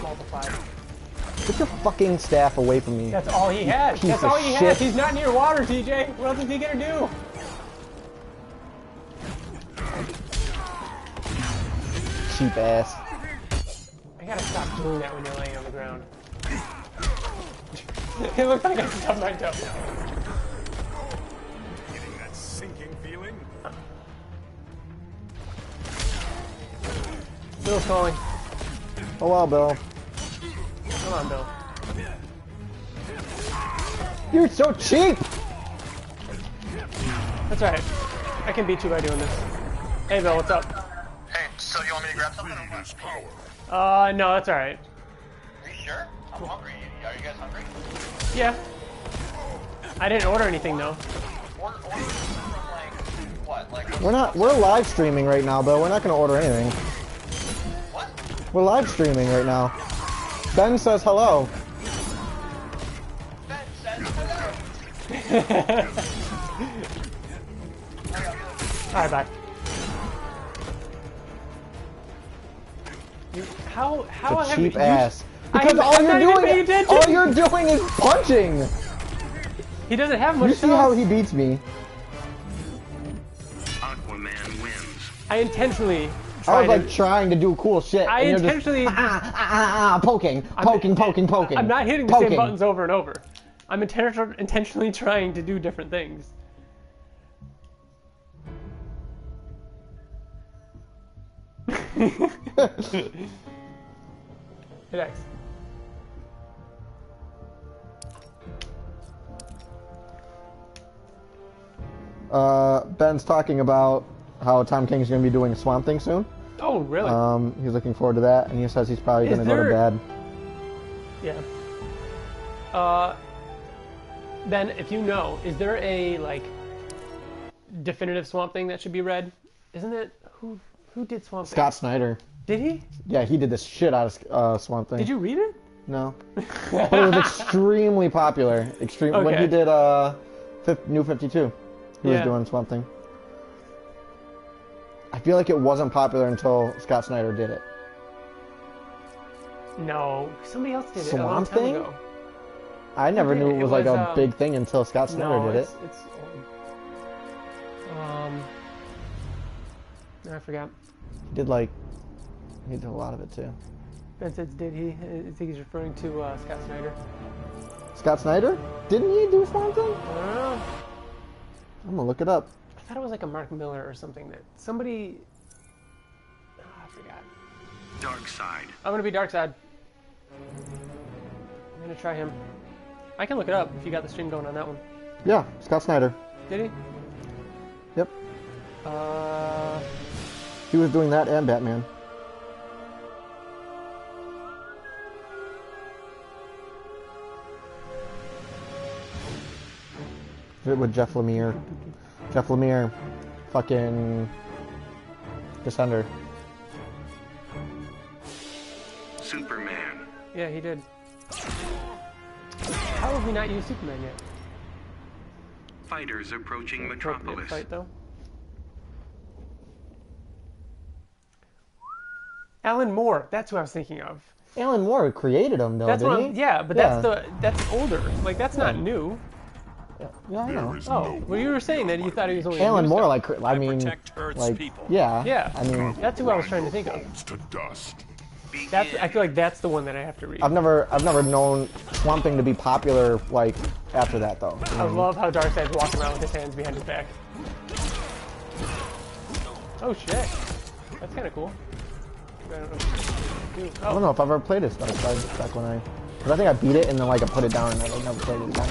Multiplied. Get your fucking staff away from me. That's all he has. Piece That's of all he shit. has. He's not near water, TJ. What else is he gonna do? Cheap ass. I gotta stop doing that when you're laying on the ground. It looks like I stubbed my toe. Getting that sinking feeling? Bill's calling. Oh well, Bill. Come on, Bill. You're so cheap! That's alright. I can beat you by doing this. Hey, Bill, what's up? Hey, so you want me to grab something or what? No, that's alright. Are you sure? I'm hungry. Are you guys hungry? Yeah. I didn't order anything, though. Order from like, what? Like, We're live streaming right now, Bill. We're not gonna order anything. what? We're live streaming right now. Ben says hello. Ben says hello. Alright, bye. How The have cheap you... ass. Because all I'm not even paying you're doing, attention. all you're doing is punching. He doesn't have much You see how he beats me? Aquaman wins. I intentionally I tried was like to... trying to do cool shit. I and you're just, intentionally... poking. I'm not hitting the poking. same buttons over and over. I'm intentionally trying to do different things. Hit X. Ben's talking about how Tom King's going to be doing a Swamp Thing soon. Oh, really? He's looking forward to that, and he says he's probably going to go to bed. Yeah. Ben, if you know, is there a, like, definitive Swamp Thing that should be read? Isn't it... Who did Swamp Thing? Scott Snyder. Did he? Yeah, he did this shit out of Swamp Thing. Did you read it? No. But it was extremely popular. When Okay. he did New 52, he was Yeah. doing Swamp Thing. I feel like it wasn't popular until Scott Snyder did it. No. Somebody else did it a long Swamp time Thing? ago. I never did knew it. it was It like was, a big thing until Scott Snyder No, did it. it's old. I forgot. He did a lot of it too. Ben says, did he? I think he's referring to Scott Snyder. Scott Snyder? Didn't he do Swamp Thing? I don't know. I'm gonna look it up. I thought it was like a Mark Miller or something that somebody... Oh, I forgot. Dark side. I'm gonna be Darkseid. I'm gonna try him. I can look it up if you got the stream going on that one. Yeah, Scott Snyder. Did he? Yep. Uh... He was doing that and Batman. Did it with Jeff Lemire. Jeff Lemire. Fucking... Descender. Superman. Yeah, he did. How have we not used Superman yet? Fighters approaching Appropriate Metropolis. fight, though. Alan Moore, that's who I was thinking of. Alan Moore created him, though, That's didn't what he? yeah, but that's older. Like that's not new. Yeah, I know. Oh, well, you were saying that you thought he was only Alan new Moore, stuff. like, I mean, protect Earth's like, people. yeah. Yeah. I mean, That's who I was trying to think of. Falls to dust. That's I feel like that's the one that I have to read. I've never known Swamp Thing to be popular, like, after that, though. I love how Darkseid's walking around with his hands behind his back. Oh shit, that's kind of cool. I don't know what to do. I don't know if I've ever played this Dark Side back when I... Because I think I beat it and then like I put it down and I never played it again.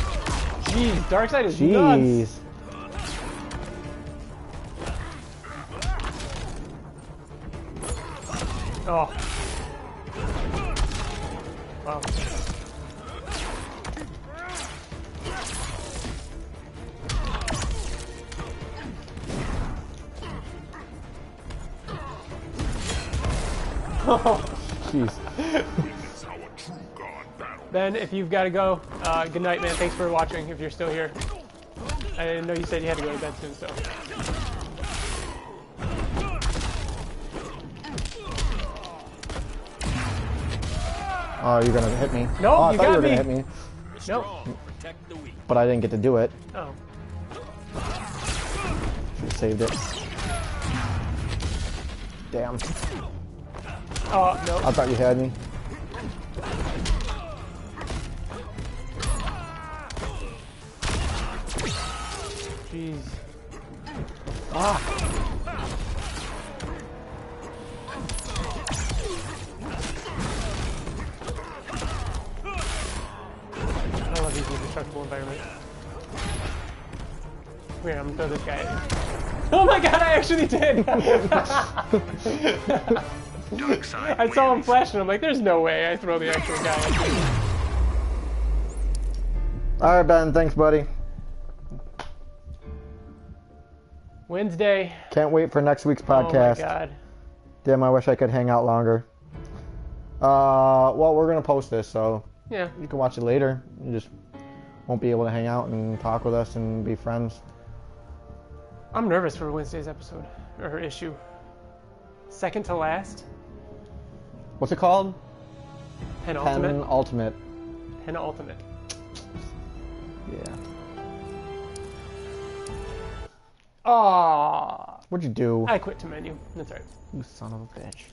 Jeez, Dark Side is Jeez. nuts. Oh. Wow. Jeez. Ben, if you've got to go, good night, man. Thanks for watching. If you're still here, I didn't know you said you had to go to bed soon, so. Oh, you're gonna hit me. No, oh, I you thought got you were me. gonna hit me, Nope. but I didn't get to do it. Oh. Should've saved it. Damn. Oh, no. I thought you had me. Jeez. Ah. I love these indestructible environments. Weird, I'm gonna throw this guy at you. Oh my god, I actually did! Dark side I saw him wins. flash and I'm like, there's no way I throw the actual guy at you. Alright, Ben, thanks, buddy. Wednesday. Can't wait for next week's Oh my podcast. god. Damn, I wish I could hang out longer. Well, we're gonna post this, so Yeah. you can watch it later. You just won't be able to hang out and talk with us and be friends. I'm nervous for Wednesday's episode. Or issue. Second to last. What's it called? Penultimate. Penultimate. Penultimate. Yeah. Aww. What'd you do? I quit to menu. That's right. You son of a bitch.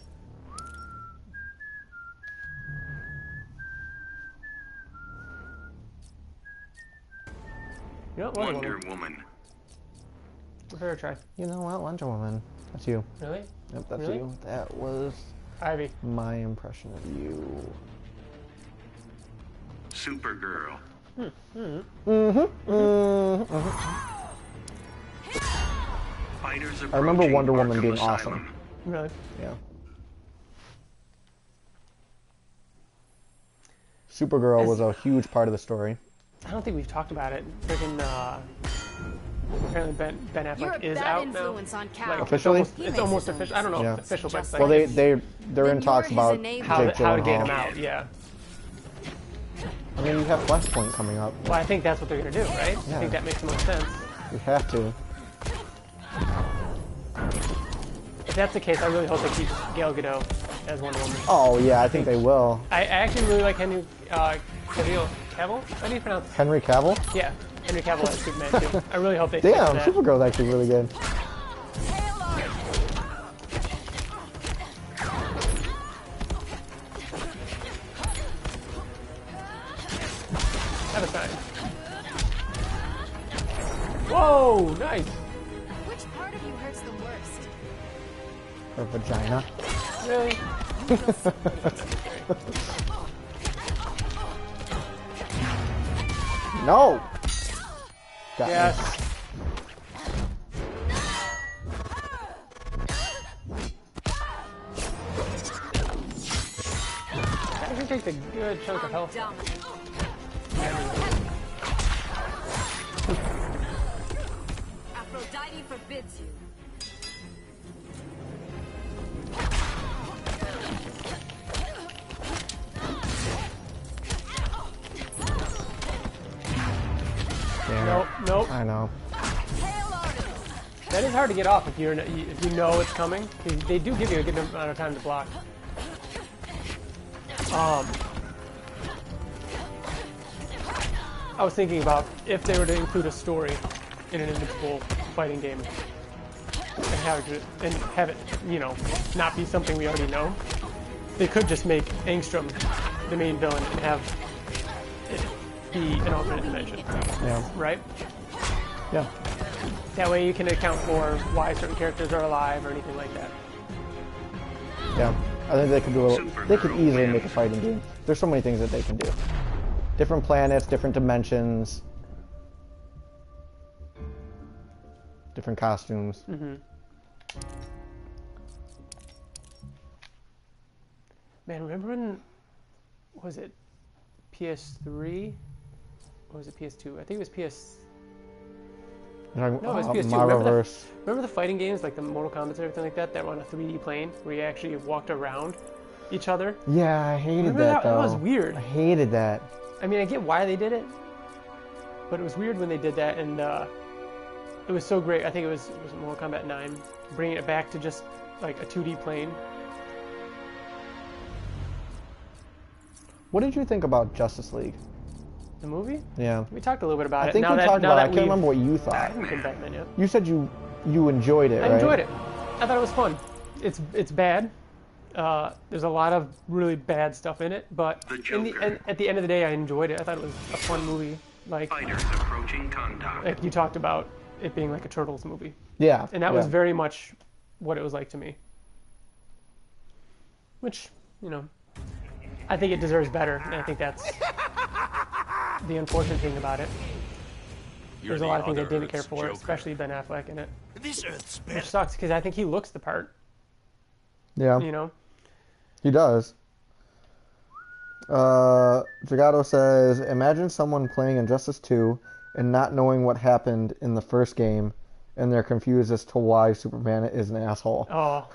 You know what? Wonder Wonder Woman. Woman. Give her a try. You know what? Wonder Woman. That's you. Really? Yep, that's Really? you. That was Ivy. my impression of you. Supergirl. Fighters I remember approaching Wonder Woman Arkham being Asylum. awesome. Really? Yeah. Supergirl was a huge part of the story. I don't think we've talked about it. Freaking, apparently Ben You're Affleck a is bad out now. influence on Cal. Like, Officially? It's almost official. I don't know Yeah. if official, but it's Just like Well, they're in Then talks you're his about enabler. how, Jake how to get him Gyllenhaal. out. Yeah. I mean, you have Flashpoint coming up. Well, I think that's what they're gonna do, right? Yeah. I think that makes the most sense. You have to. If that's the case, I really hope they keep Gal Gadot as Wonder Woman. Oh yeah, I think they will. I actually really like Henry Cavill. How do you pronounce it? Henry Cavill. Yeah, Henry Cavill as Superman too. I really hope they Damn, stick to that. Supergirl's actually really good. Have a sign. Whoa, nice. Which part of you hurts the worst? Her vagina. Really? No. Got me. Yes. That actually takes a good chunk of health. Aphrodite forbids you. Damn. Nope, nope. I know. That is hard to get off if you know it's coming. They do give you a good amount of time to block. I was thinking about if they were to include a story in an Invincible fighting game and have it, you know, not be something we already know. They could just make Angstrom the main villain and have it be an alternate dimension, Yeah. right? Yeah. That way you can account for why certain characters are alive or anything like that. Yeah. I think they could do. They could easily make a fighting game. There's so many things that they can do. Different planets, different dimensions, different costumes. Mm-hmm. Man, remember when, was it PS3? Or was it PS2? I think it was PS... No, it was PS2. Remember the fighting games, like the Mortal Kombat and everything like that, that were on a 3D plane, where you actually walked around each other? Yeah, I hated remember that, though. That was weird. I hated that. I mean, I get why they did it, but it was weird when they did that, and it was so great. I think it was Mortal Kombat 9, bringing it back to just like a 2D plane. What did you think about Justice League? The movie? Yeah. We talked a little bit about it. I think we talked about it. I can't remember what you thought. Batman, yeah. You said you enjoyed it, right? I enjoyed it. I thought it was fun. It's bad. There's a lot of really bad stuff in it, but at the end of the day, I enjoyed it. I thought it was a fun movie. Like, Fighters approaching contact. Like you talked about it being like a Turtles movie. Yeah. And that was very much what it was like to me. Which, you know, I think it deserves better, and I think that's the unfortunate thing about it. There's a lot of things I didn't care for, especially Ben Affleck in it. This Earth's which sucks, because I think he looks the part. Yeah. You know? He does. Dragato says, imagine someone playing Injustice 2 and not knowing what happened in the first game, and they're confused as to why Superman is an asshole. Oh.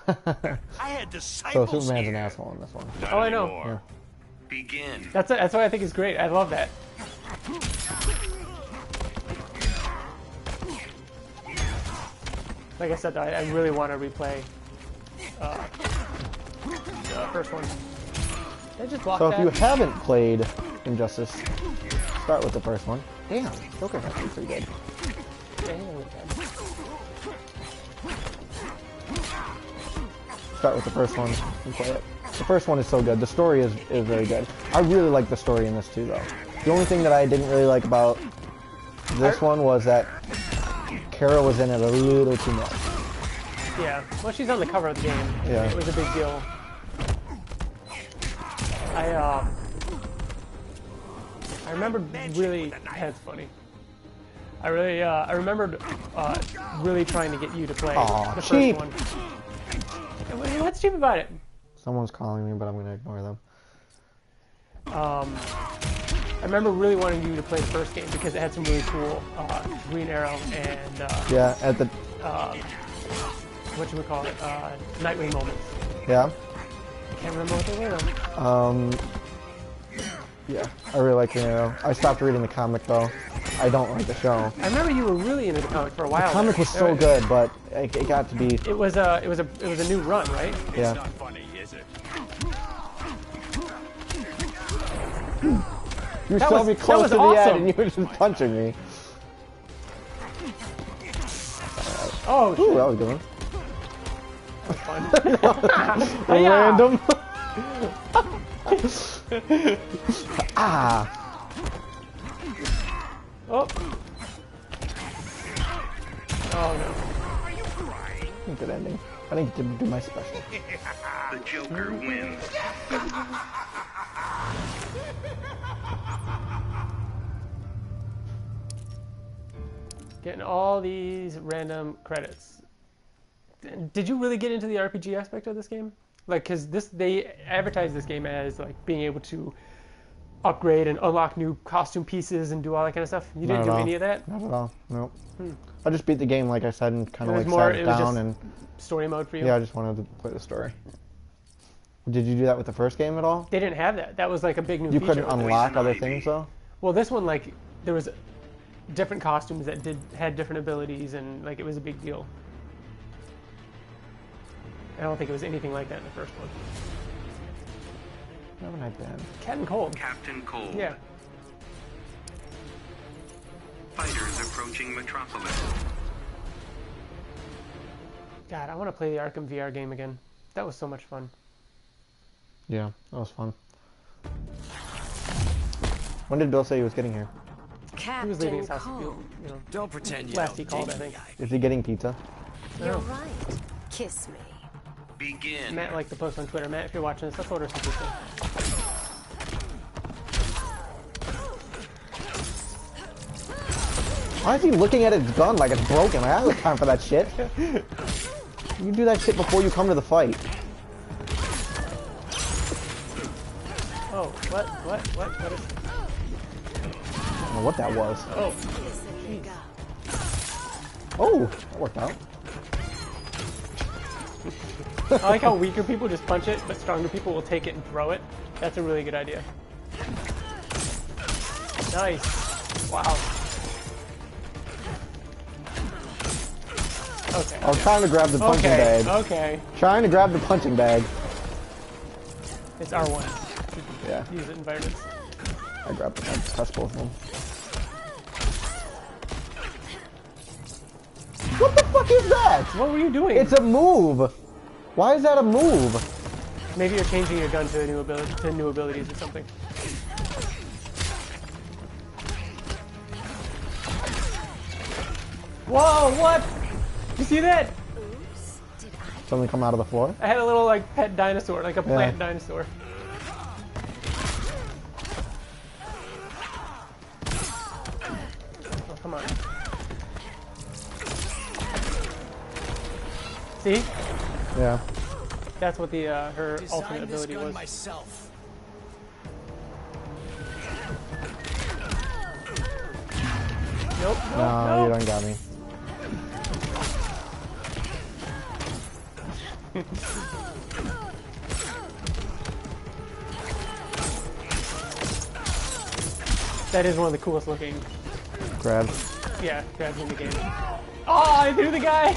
I had so Superman's an asshole in this one. Oh, I know. Yeah. Begin. That's what I think is great. I love that. Like I said, though, I really want to replay the first one. Did I just block So that? if you haven't played Injustice, start with the first one. Damn, Joker's actually pretty good. Start with the first one and play it. The first one is so good. The story is very good. I really like the story in this too, though. The only thing that I didn't really like about this one was that Kara was in it a little too much. Yeah, well, she's on the cover of the game. Yeah. It was a big deal. I remember really. That's funny. I remembered really trying to get you to play the cheap. first one. What's cheap about it? Someone's calling me, but I'm going to ignore them. I remember really wanting you to play the first game because it had some really cool Green Arrow and yeah, at the what you would call it, Nightwing moments. Yeah. I can't remember what they were though. Yeah, I really like Green Arrow. I stopped reading the comic though. I don't like the show. I remember you were really into the comic for a while. The comic was so good, but it got to be. It was a new run, right? Yeah. It's not funny, is it? You saw me close to the end and you were just punching me. Oh, ooh, that was good. Fun. Random. Ah. Oh. Oh no. Good ending. I didn't get to do my special. The Joker wins. Getting all these random credits. Did you really get into the RPG aspect of this game? Like, because they advertise this game as like being able to upgrade and unlock new costume pieces and do all that kind of stuff. You didn't do any of that? Not at all. Nope. I just beat the game, like I said, and kind of like more, sat it down and story mode for you. Yeah, I just wanted to play the story. Did you do that with the first game at all? They didn't have that. That was like a big new feature. You couldn't unlock other things though? Well, this one, like, there was different costumes that had different abilities, and like it was a big deal. I don't think it was anything like that in the first one. Haven't I been? Captain Cold. Captain Cold. Yeah. Fighters approaching Metropolis. God, I want to play the Arkham VR game again. That was so much fun. Yeah, that was fun. When did Bill say he was getting here? He was leaving his house. You know, don't pretend you last he called, I think. Is he getting pizza? You're right. Kiss me. Begin. Matt liked the post on Twitter. Matt, if you're watching this, let's order some pizza. Why is he looking at his gun like it's broken? Like, I don't have time for that shit. You do that shit before you come to the fight. Oh, what is... I don't know what that was. Oh. Oh, that worked out. I like how weaker people just punch it, but stronger people will take it and throw it. That's a really good idea. Nice. Wow. Okay. I was trying to grab the punching bag. Okay. Trying to grab the punching bag. It's R1. Yeah. Use it in environments. I pressed both of them. What the fuck is that? What were you doing? It's a move. Why is that a move? Maybe you're changing your gun to new abilities or something. Whoa! What? You see that? Something come out of the floor? I had a little like pet dinosaur, like a plant dinosaur. Oh, come on. See? Yeah. That's what the her ultimate ability was. myself. Nope. No, you don't got me. That is one of the coolest looking. Grabs. Yeah, grabs in the game. Oh, I threw the guy!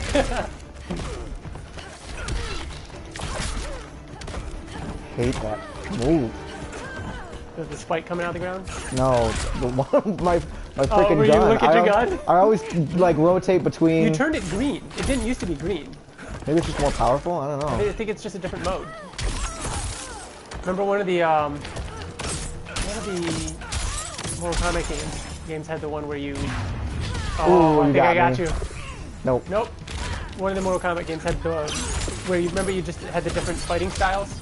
Hate that move. Does the spike coming out of the ground? No, the one my freaking were you gun. look at your gun? I always like rotate between. You turned it green. It didn't used to be green. Maybe it's just more powerful. I don't know. I think it's just a different mode. Remember one of the Mortal Kombat games had the one where you. Oh, Ooh, I think I got me. you. Nope. Nope. One of the Mortal Kombat games had the where you remember you just had the different fighting styles.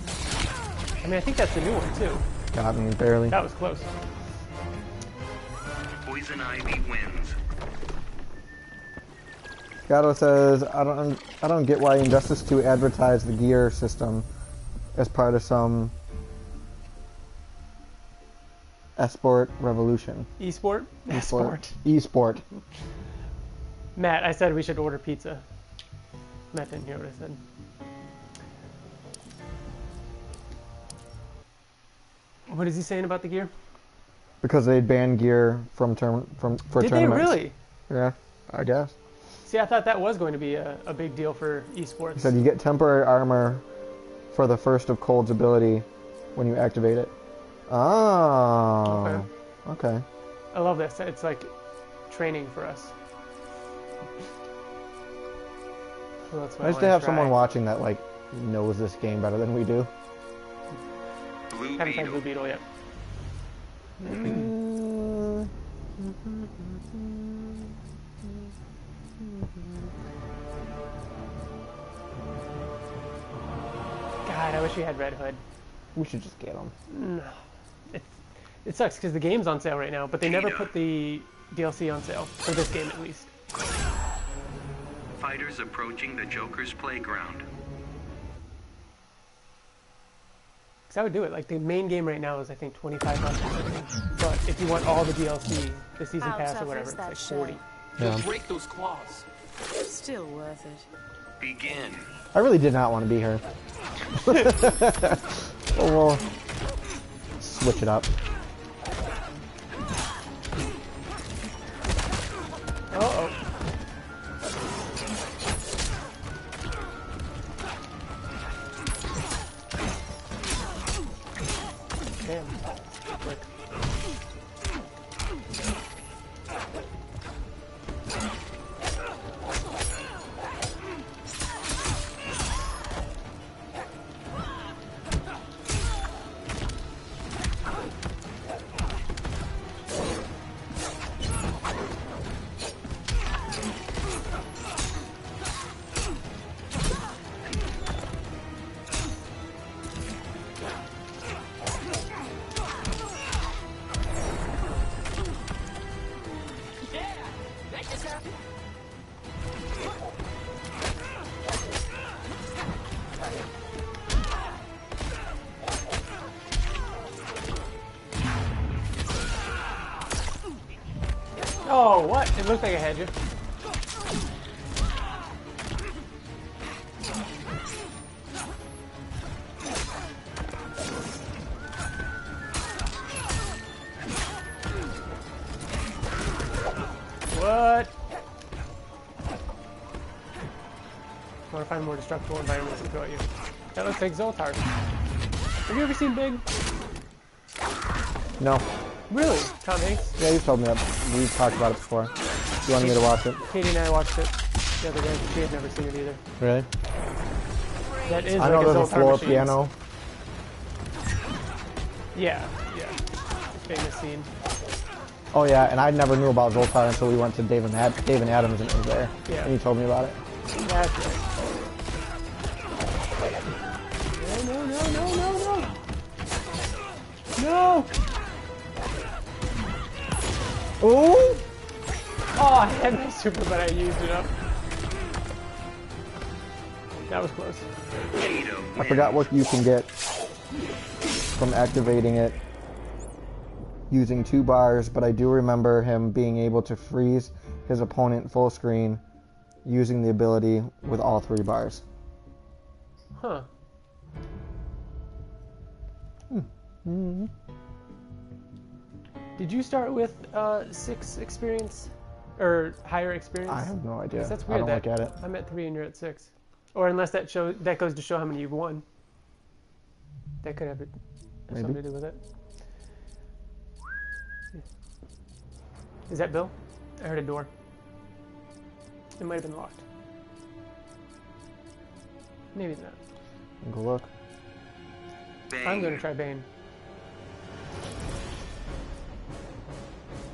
I mean, I think that's the new one too. Got me barely. That was close. Poison Ivy wins. Gato says, I don't get why Injustice 2 advertised the gear system as part of some esport revolution. Esport? Esport. Matt, I said we should order pizza. Matt didn't hear what I said. What is he saying about the gear? Because they banned gear for Did tournaments. they really? Yeah, I guess. See, I thought that was going to be a big deal for esports. He said you get temporary armor for the first of Cold's ability when you activate it. Oh. Okay. I love this. It's like training for us. Well, that's what Nice to have someone watching that like knows this game better than we do. Blue Haven't played Beetle. Blue Beetle yet. God, I wish we had Red Hood. We should just get them. No. It sucks because the game's on sale right now, but they never put the DLC on sale, for this game at least. Fighters approaching the Joker's playground. Because I would do it. Like, the main game right now is, I think, $25 or something. But if you want all the DLC, the season pass or whatever, it's like 40. Yeah. Break those claws. Still worth it. Begin. I really did not want to be here. Oh, well, switch it up. Uh-oh. Damn. Quick. Oh, what? It looked like I had you. What? I want to find more destructible environments to throw at you. That looks like Zoltar. Have you ever seen Big? No. Really? Tom Hanks? Yeah, you told me that. We've talked about it before. You wanted me to watch it. Katie and I watched it the other day. She had never seen it either. Really? That is I like know a there's a Zoltar floor machine. piano. Yeah. Famous scene. Oh yeah, and I never knew about Zoltar until we went to Dave and Adams and it was there. Yeah. And you told me about it. That's right. No! Ooh! Oh, I had my super, but I used it up. That was close. I forgot what you can get from activating it using 2 bars, but I do remember him being able to freeze his opponent full screen using the ability with all 3 bars. Huh. Mm-hmm. Did you start with 6 experience? Or higher experience? I have no idea. That's weird. I don't look at it. I'm at 3 and you're at 6. Or unless that goes to show how many you've won. That could have something to do with it. Is that Bill? I heard a door. It might have been locked. Maybe not. Go look. I'm going to try Bane.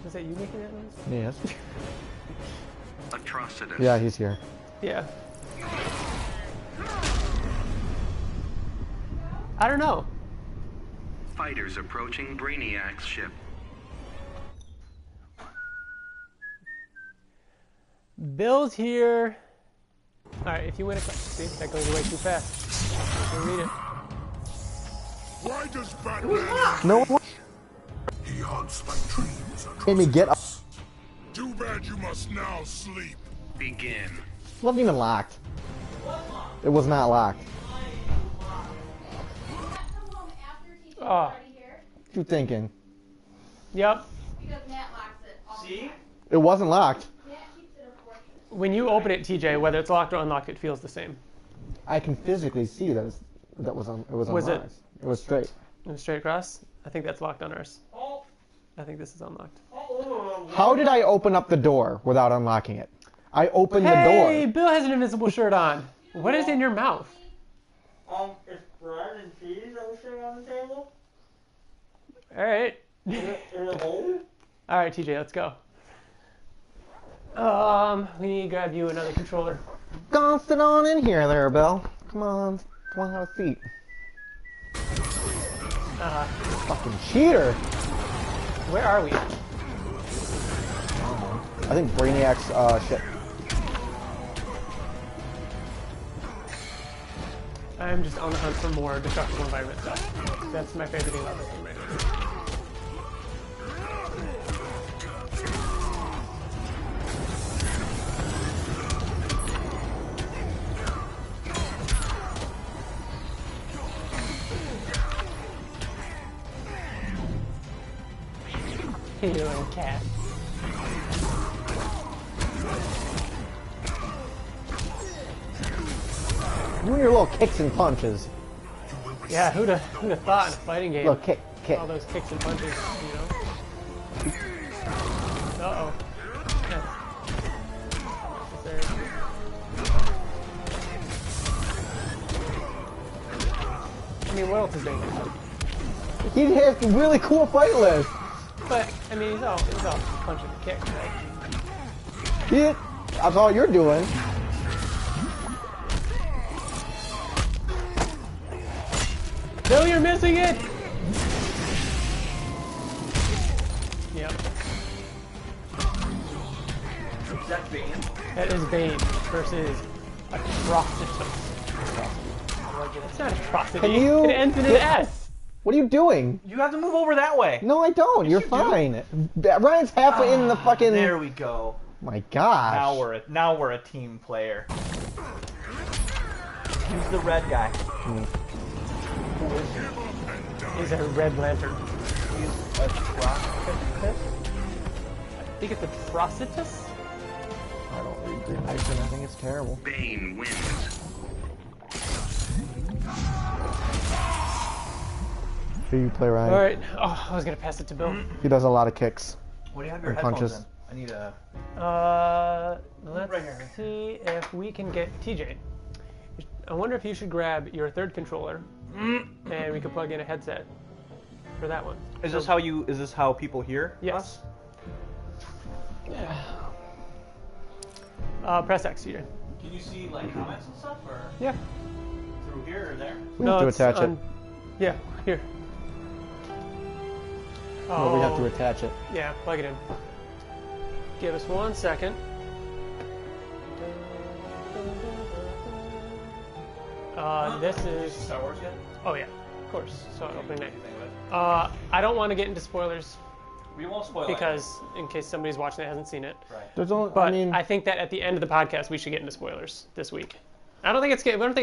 Was that you making that noise? Yes. Atrocitus. Yeah, he's here. Yeah. I don't know. Fighters approaching Brainiac's ship. Bill's here. Alright, if you win a question, see, that goes away too fast. You can read it. Why does Batman? No one He hunts like dreams. made me get up. Too bad you must now sleep. Begin. It wasn't even locked. It was not locked. Oh. What you thinking? Yep. Because Matt locks it. See? It wasn't locked. Matt keeps it a portrait. When you open it, TJ, whether it's locked or unlocked, it feels the same. I can physically see that it was Was it? unlocked. It was straight. It was straight across. I think that's locked on ours. I think this is unlocked. How did I open up the door without unlocking it? I opened Hey, the door. Bill has an invisible shirt on. What is in your mouth? It's bread and cheese that was sitting on the table. All right. Is it old? All right, TJ, let's go. We need to grab you another controller. Go sit on in here there, Bill. Come on, have a seat. Fucking cheater. Where are we? I think Brainiac's shit. I'm just on the hunt for more destructible environment stuff. That's my favorite thing about this game right now. You little cat. You and your little kicks and punches. Yeah, who'd have thought in a fighting game? Look, kick. All those kicks and punches, you know? Uh-oh. I mean, what else is dangerous? He has a really cool fight list. But, I mean, he's all punch and kick, right? That's all you're doing. Bill, you're missing it! Yep. That's Bane. That is Bane versus Atrocitus. It's not atrocity. Can you It ends in an get- S. What are you doing? You have to move over that way. No, I don't. You're fine. Ryan's halfway in the fucking... There we go. My gosh. Now we're a team player. Who's the red guy? He's a Red Lantern. He's a Procetus? I think it's a Procetus? I don't read Green Lantern. I think it's terrible. Bane wins. Here you play Ryan. Alright. Oh, I was going to pass it to Bill. He does a lot of kicks. What do you have your And headphones punches. in? I need a... Let's see if we can get TJ. I wonder if you should grab your third controller and we could plug in a headset for that one. Is this how people hear Yes. us? Yeah. Press X, TJ. Can you see like comments and stuff, or Yeah. through here or there? We have to it's attach it. Yeah, here. No, we have to attach it. Yeah, plug it in. Give us 1 second. This is Star Wars yet? Oh yeah, of course. So opening night. I don't want to get into spoilers We won't spoil because in case somebody's watching that hasn't seen it. Right. There's only, But I mean, I think that at the end of the podcast we should get into spoilers this week. I don't think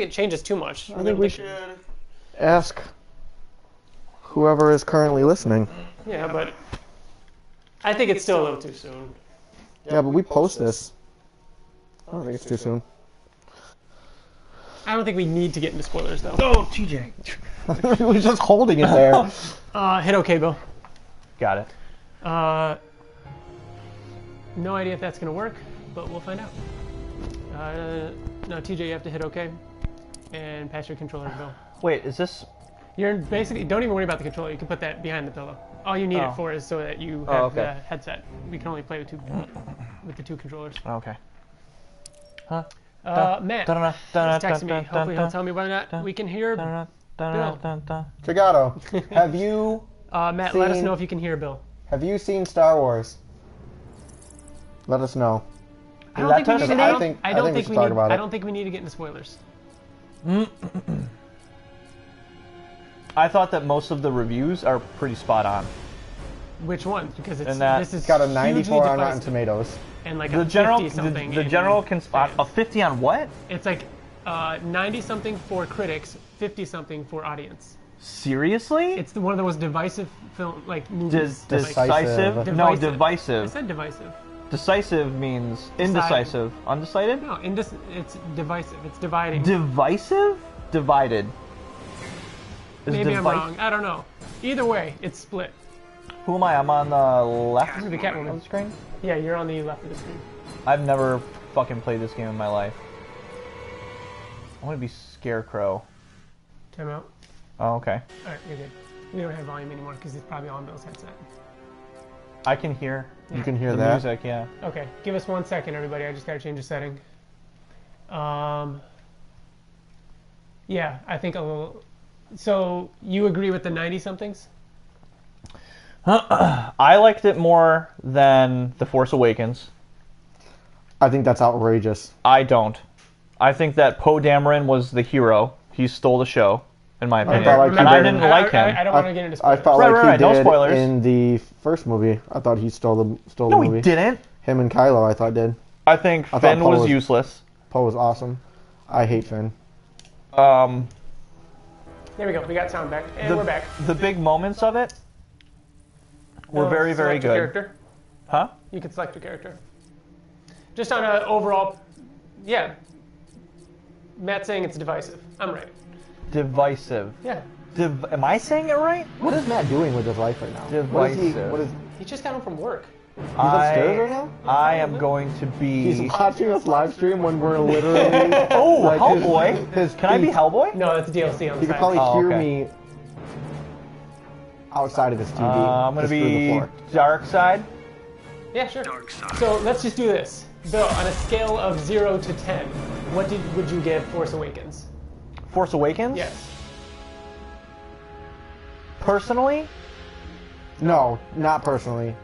it changes too much. I think we should ask whoever is currently listening. Yeah, but I think it's still a little too soon. Yeah, but we post this. I don't think it's too soon. I don't think we need to get into spoilers though. Oh, TJ. He was just holding it there. Hit OK, Bill. Got it. No idea if that's gonna work, but we'll find out. No, TJ, you have to hit OK and pass your controller to Bill. Wait, is this? You're basically, don't even worry about the controller. You can put that behind the pillow. All you need it for is so that you have the headset. We can only play with the two controllers. Okay. Huh? Matt is texting me. Hopefully he'll tell me whether or not we can hear Bill. Trigato, have you Matt, let us know if you can hear Bill. have you seen Star Wars? Let us know. I don't think we need to. I think we should talk about it. I don't think we need to get into spoilers. I thought that most of the reviews are pretty spot on. Which one? Because And that- this is It's got a hugely 94 on Rotten divisive. Tomatoes. And like The a general, 50 something. the general a 50 on what? It's like 90 something for critics, 50 something for audience. Seriously? It's one of the most divisive film movies. Decisive? No, I divisive. said divisive. Decisive means indecisive. Undecided? No, it's divisive. It's dividing. Divisive? Divided. Is Maybe I'm wrong. I don't know. Either way, it's split. Who am I? I'm on the left You're the of Catwoman. the screen? Yeah, you're on the left of the screen. I've never fucking played this game in my life. I want to be Scarecrow. Time out. Oh, okay. Alright, you're good. We don't have volume anymore because it's probably on Bill's headset. I can hear You can hear the that. music, yeah. Okay, give us 1 second, everybody. I just gotta change the setting. Yeah, I think a little. So you agree with the 90 somethings? I liked it more than The Force Awakens. I think that's outrageous. I don't. I think that Poe Dameron was the hero. He stole the show, in my opinion. thought like he and I did. didn't like him. I don't want to get into I spoilers. felt Right, like right, he no did spoilers. in the first movie. I thought he stole the No, movie. he didn't. Him and Kylo, I thought did. I think I thought Finn Poe was was- useless. Poe was awesome. I hate Finn. Um, There we go. We got sound back. And we're back. The big moments of it were very, very Select your good. Character. Huh? You can select your character. Just on an overall, yeah. Matt's saying it's divisive. I'm right. Divisive. Yeah. Am I saying it right? What is Matt doing with his life right now? Divisive. What is He just got home from work. he's upstairs right now? I am going to be. He's watching us live stream when we're literally. Oh, like, Hellboy! Can I be feet- Hellboy? No, that's DLC on the You can side. probably Oh, hear okay. me outside of his TV. I'm gonna just through the be floor. Dark Side. Yeah, sure. Dark side. So let's just do this. Bill, on a scale of 0 to 10, what would you give Force Awakens? Force Awakens. Yes. Personally, No, not personally.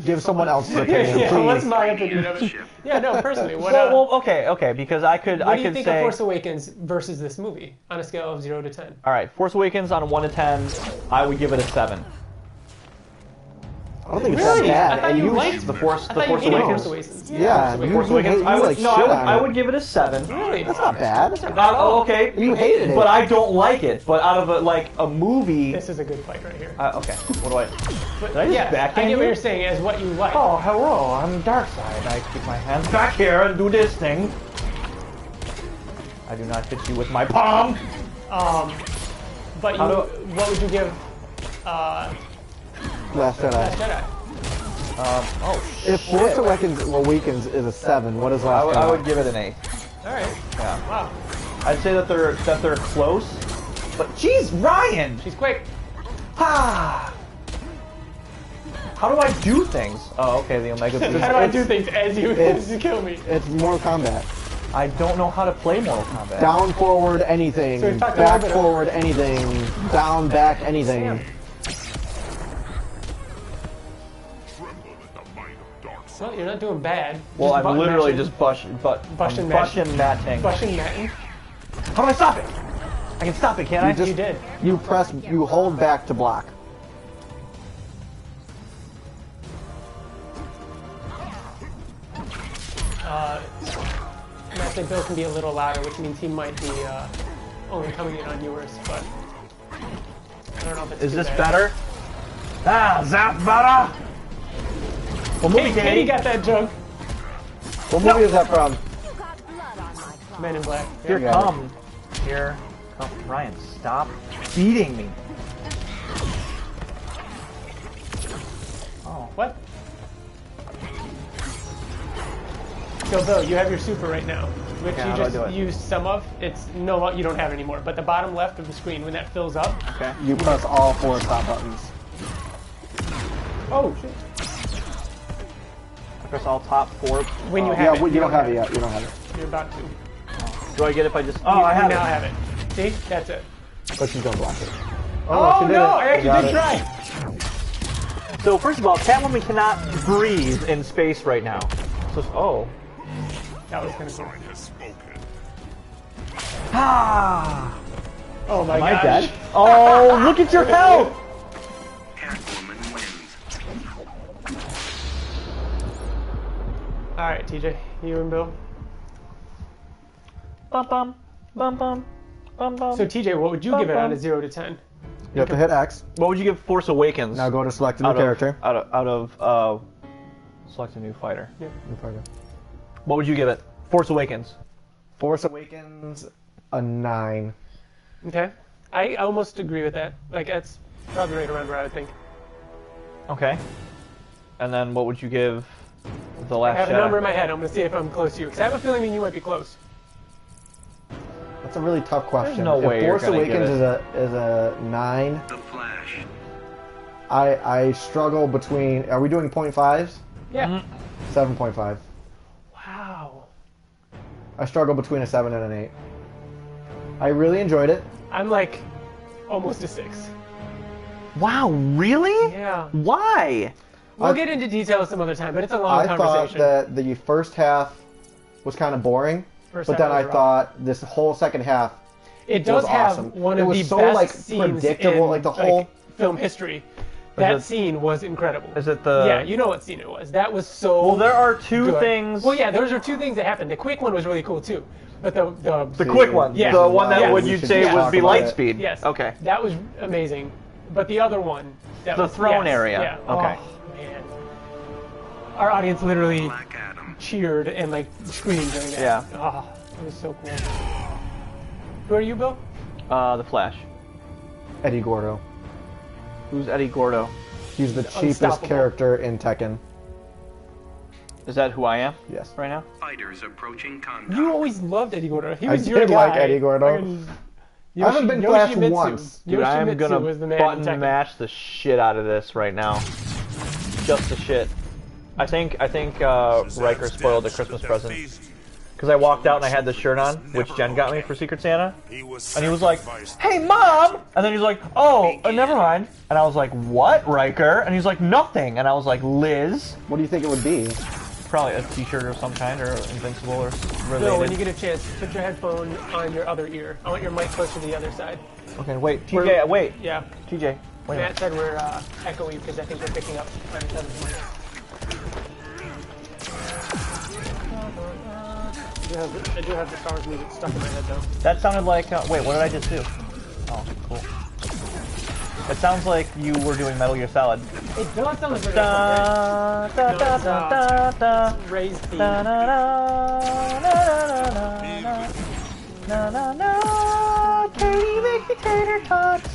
Give someone else's opinion, yeah, please. what's my opinion of it? Yeah, no, personally, what? Well, okay, because I could What do you think say. of Force Awakens versus this movie on a scale of 0 to 10? All right, Force Awakens on a 1 to 10, I would give it a 7. I don't think it's Really? that I bad. thought And you you, liked The Force I thought you hated Awakens. Force Awakens. yeah, Force Awakens. you like shit on I it. would give it a 7. Really? That's not bad. Okay, You hated it. but I don't like it. But out of a movie. This is a good fight right here. Okay, what do I? But, Did I just yeah, backhand I get what you? you're saying as what you like. Oh, hello, I'm Darkseid. I keep my hands back here and do this thing. I do not hit you with my palm. But what would you give Last Jedi. Last Jedi? If Force Awakens is a 7, what is Last Jedi? I would give it an 8. All right. Yeah. Wow. I'd say that they're close. But jeez, Ryan! She's quick. Ah! How do I do things? Oh, okay, the Omega Beam. How do I do things as you kill me? It's Mortal Kombat. I don't know how to play Mortal Kombat. Down, forward, anything. So we talked a Back, little bit forward, anything. Down, back, anything. Well, you're not doing bad. Well, Just I'm button literally mashing. just bushin' Bushin' matting. Bushing Matting. How do I stop it? I can stop it, can't I? You did. You hold back to block. And I think Bill can be a little louder, which means he might be only coming in on yours, but I don't know if it's Is too this bad. better? Ah, is that better? What movie, Katie got that joke. What movie is that from? Men in Black. Here Yeah. come. Ryan, stop beating me. Oh, what? So Bill, you have your super right now, which Yeah, you how do I just do it? used some of. It's no, you don't have it anymore. But the bottom left of the screen, when that fills up. Okay. You press all 4 top buttons. Oh shit! I press all top 4. When you Yeah, have it, you don't have it yet. You don't have it. You're about to. Do I get it if I just? You, I have you it. now have it. See, that's it. But you don't block it. Oh, she did no, it. I actually Got did it. try. So first of all, Catwoman cannot breathe in space right now. So That was kind of cool. Ah! Oh my Am I gosh. dead? Oh, look at your health! Catwoman wins. All right, TJ, you and Bill. Bum bum bum bum bum bum. So TJ, what would you give it on a 0 to 10? You have to hit X. What would you give Force Awakens? Now go to select a new character. Out of select a new fighter. Yeah. New fighter. What would you give it? Force Awakens. Force Awakens, a 9. Okay. I almost agree with that. Like, that's probably right around where I would think. Okay. And then what would you give The I Last have Jedi? a number in my head. I'm going to see if I'm close to you. Because I have a feeling that you might be close. That's a really tough question. no way if you're Force gonna give Awakens it. is a 9, The Flash. I struggle between. Are we doing 0.5s? Yeah. 7.5. Wow. I struggle between a 7 and an 8. I really enjoyed it. I'm like almost a 6. Wow, really? Yeah. Why? We'll get into details some other time, but it's a long I thought conversation. that the first half was kind of boring, First but half then I was rough. thought this whole second half It does was have awesome. one It of was the so, best like, scenes predictable, in, like, the whole- film history. That it- scene was incredible. Is it the? Yeah, you know what scene it was. That was so. Well, there are two good. things. Well, yeah, those are two things that happened. The quick one was really cool too, but The quick one. Yeah. The one that Yes. would We you'd should say talk would be about light it. speed. Yes. Okay. That was amazing, but the other one. That The was, throne yes, area. Yeah. Okay. Oh, man. Our audience literally Black Adam. cheered and like screamed during that. Yeah. Oh, it was so cool. Who are you, Bill? The Flash. Eddie Gordo. Who's Eddie Gordo? He's the cheapest Unstoppable. character in Tekken. Is that who I am Yes. right now? Fighters approaching contact. You always loved Eddie Gordo. He I was your did guy. like Eddie Gordo. Fucking I haven't been Flash Yoshimitsu. once. Dude, I am Yoshimitsu gonna was the man in button Tekken. mash the shit out of this right now. Just the shit. I think Riker spoiled the Christmas present. because I walked out and I had this shirt on, which Jen got me for Secret Santa. And he was like, "Hey, Mom!" And then he's like, "Oh, never mind." And I was like, "What, Riker?" And he's like, "Nothing." And I was like, "Liz?" What do you think it would be? Probably a t-shirt of some kind, or Invincible, or related. Bill, when you get a chance, put your headphone on your other ear. I want your mic closer to the other side. Okay, wait. TJ, wait. Yeah. TJ, wait. Matt said we're echoey because I think we're picking up on each other's mics. I do have the Star Wars music stuck in my head, though. That sounded like... wait, what did I just do? Oh, cool. It sounds like you were doing Metal Gear Solid. It does sound like we're Da, da, da, da, da, raised theme. da, na, na, na, na, na, na. Katie, make me tater tots.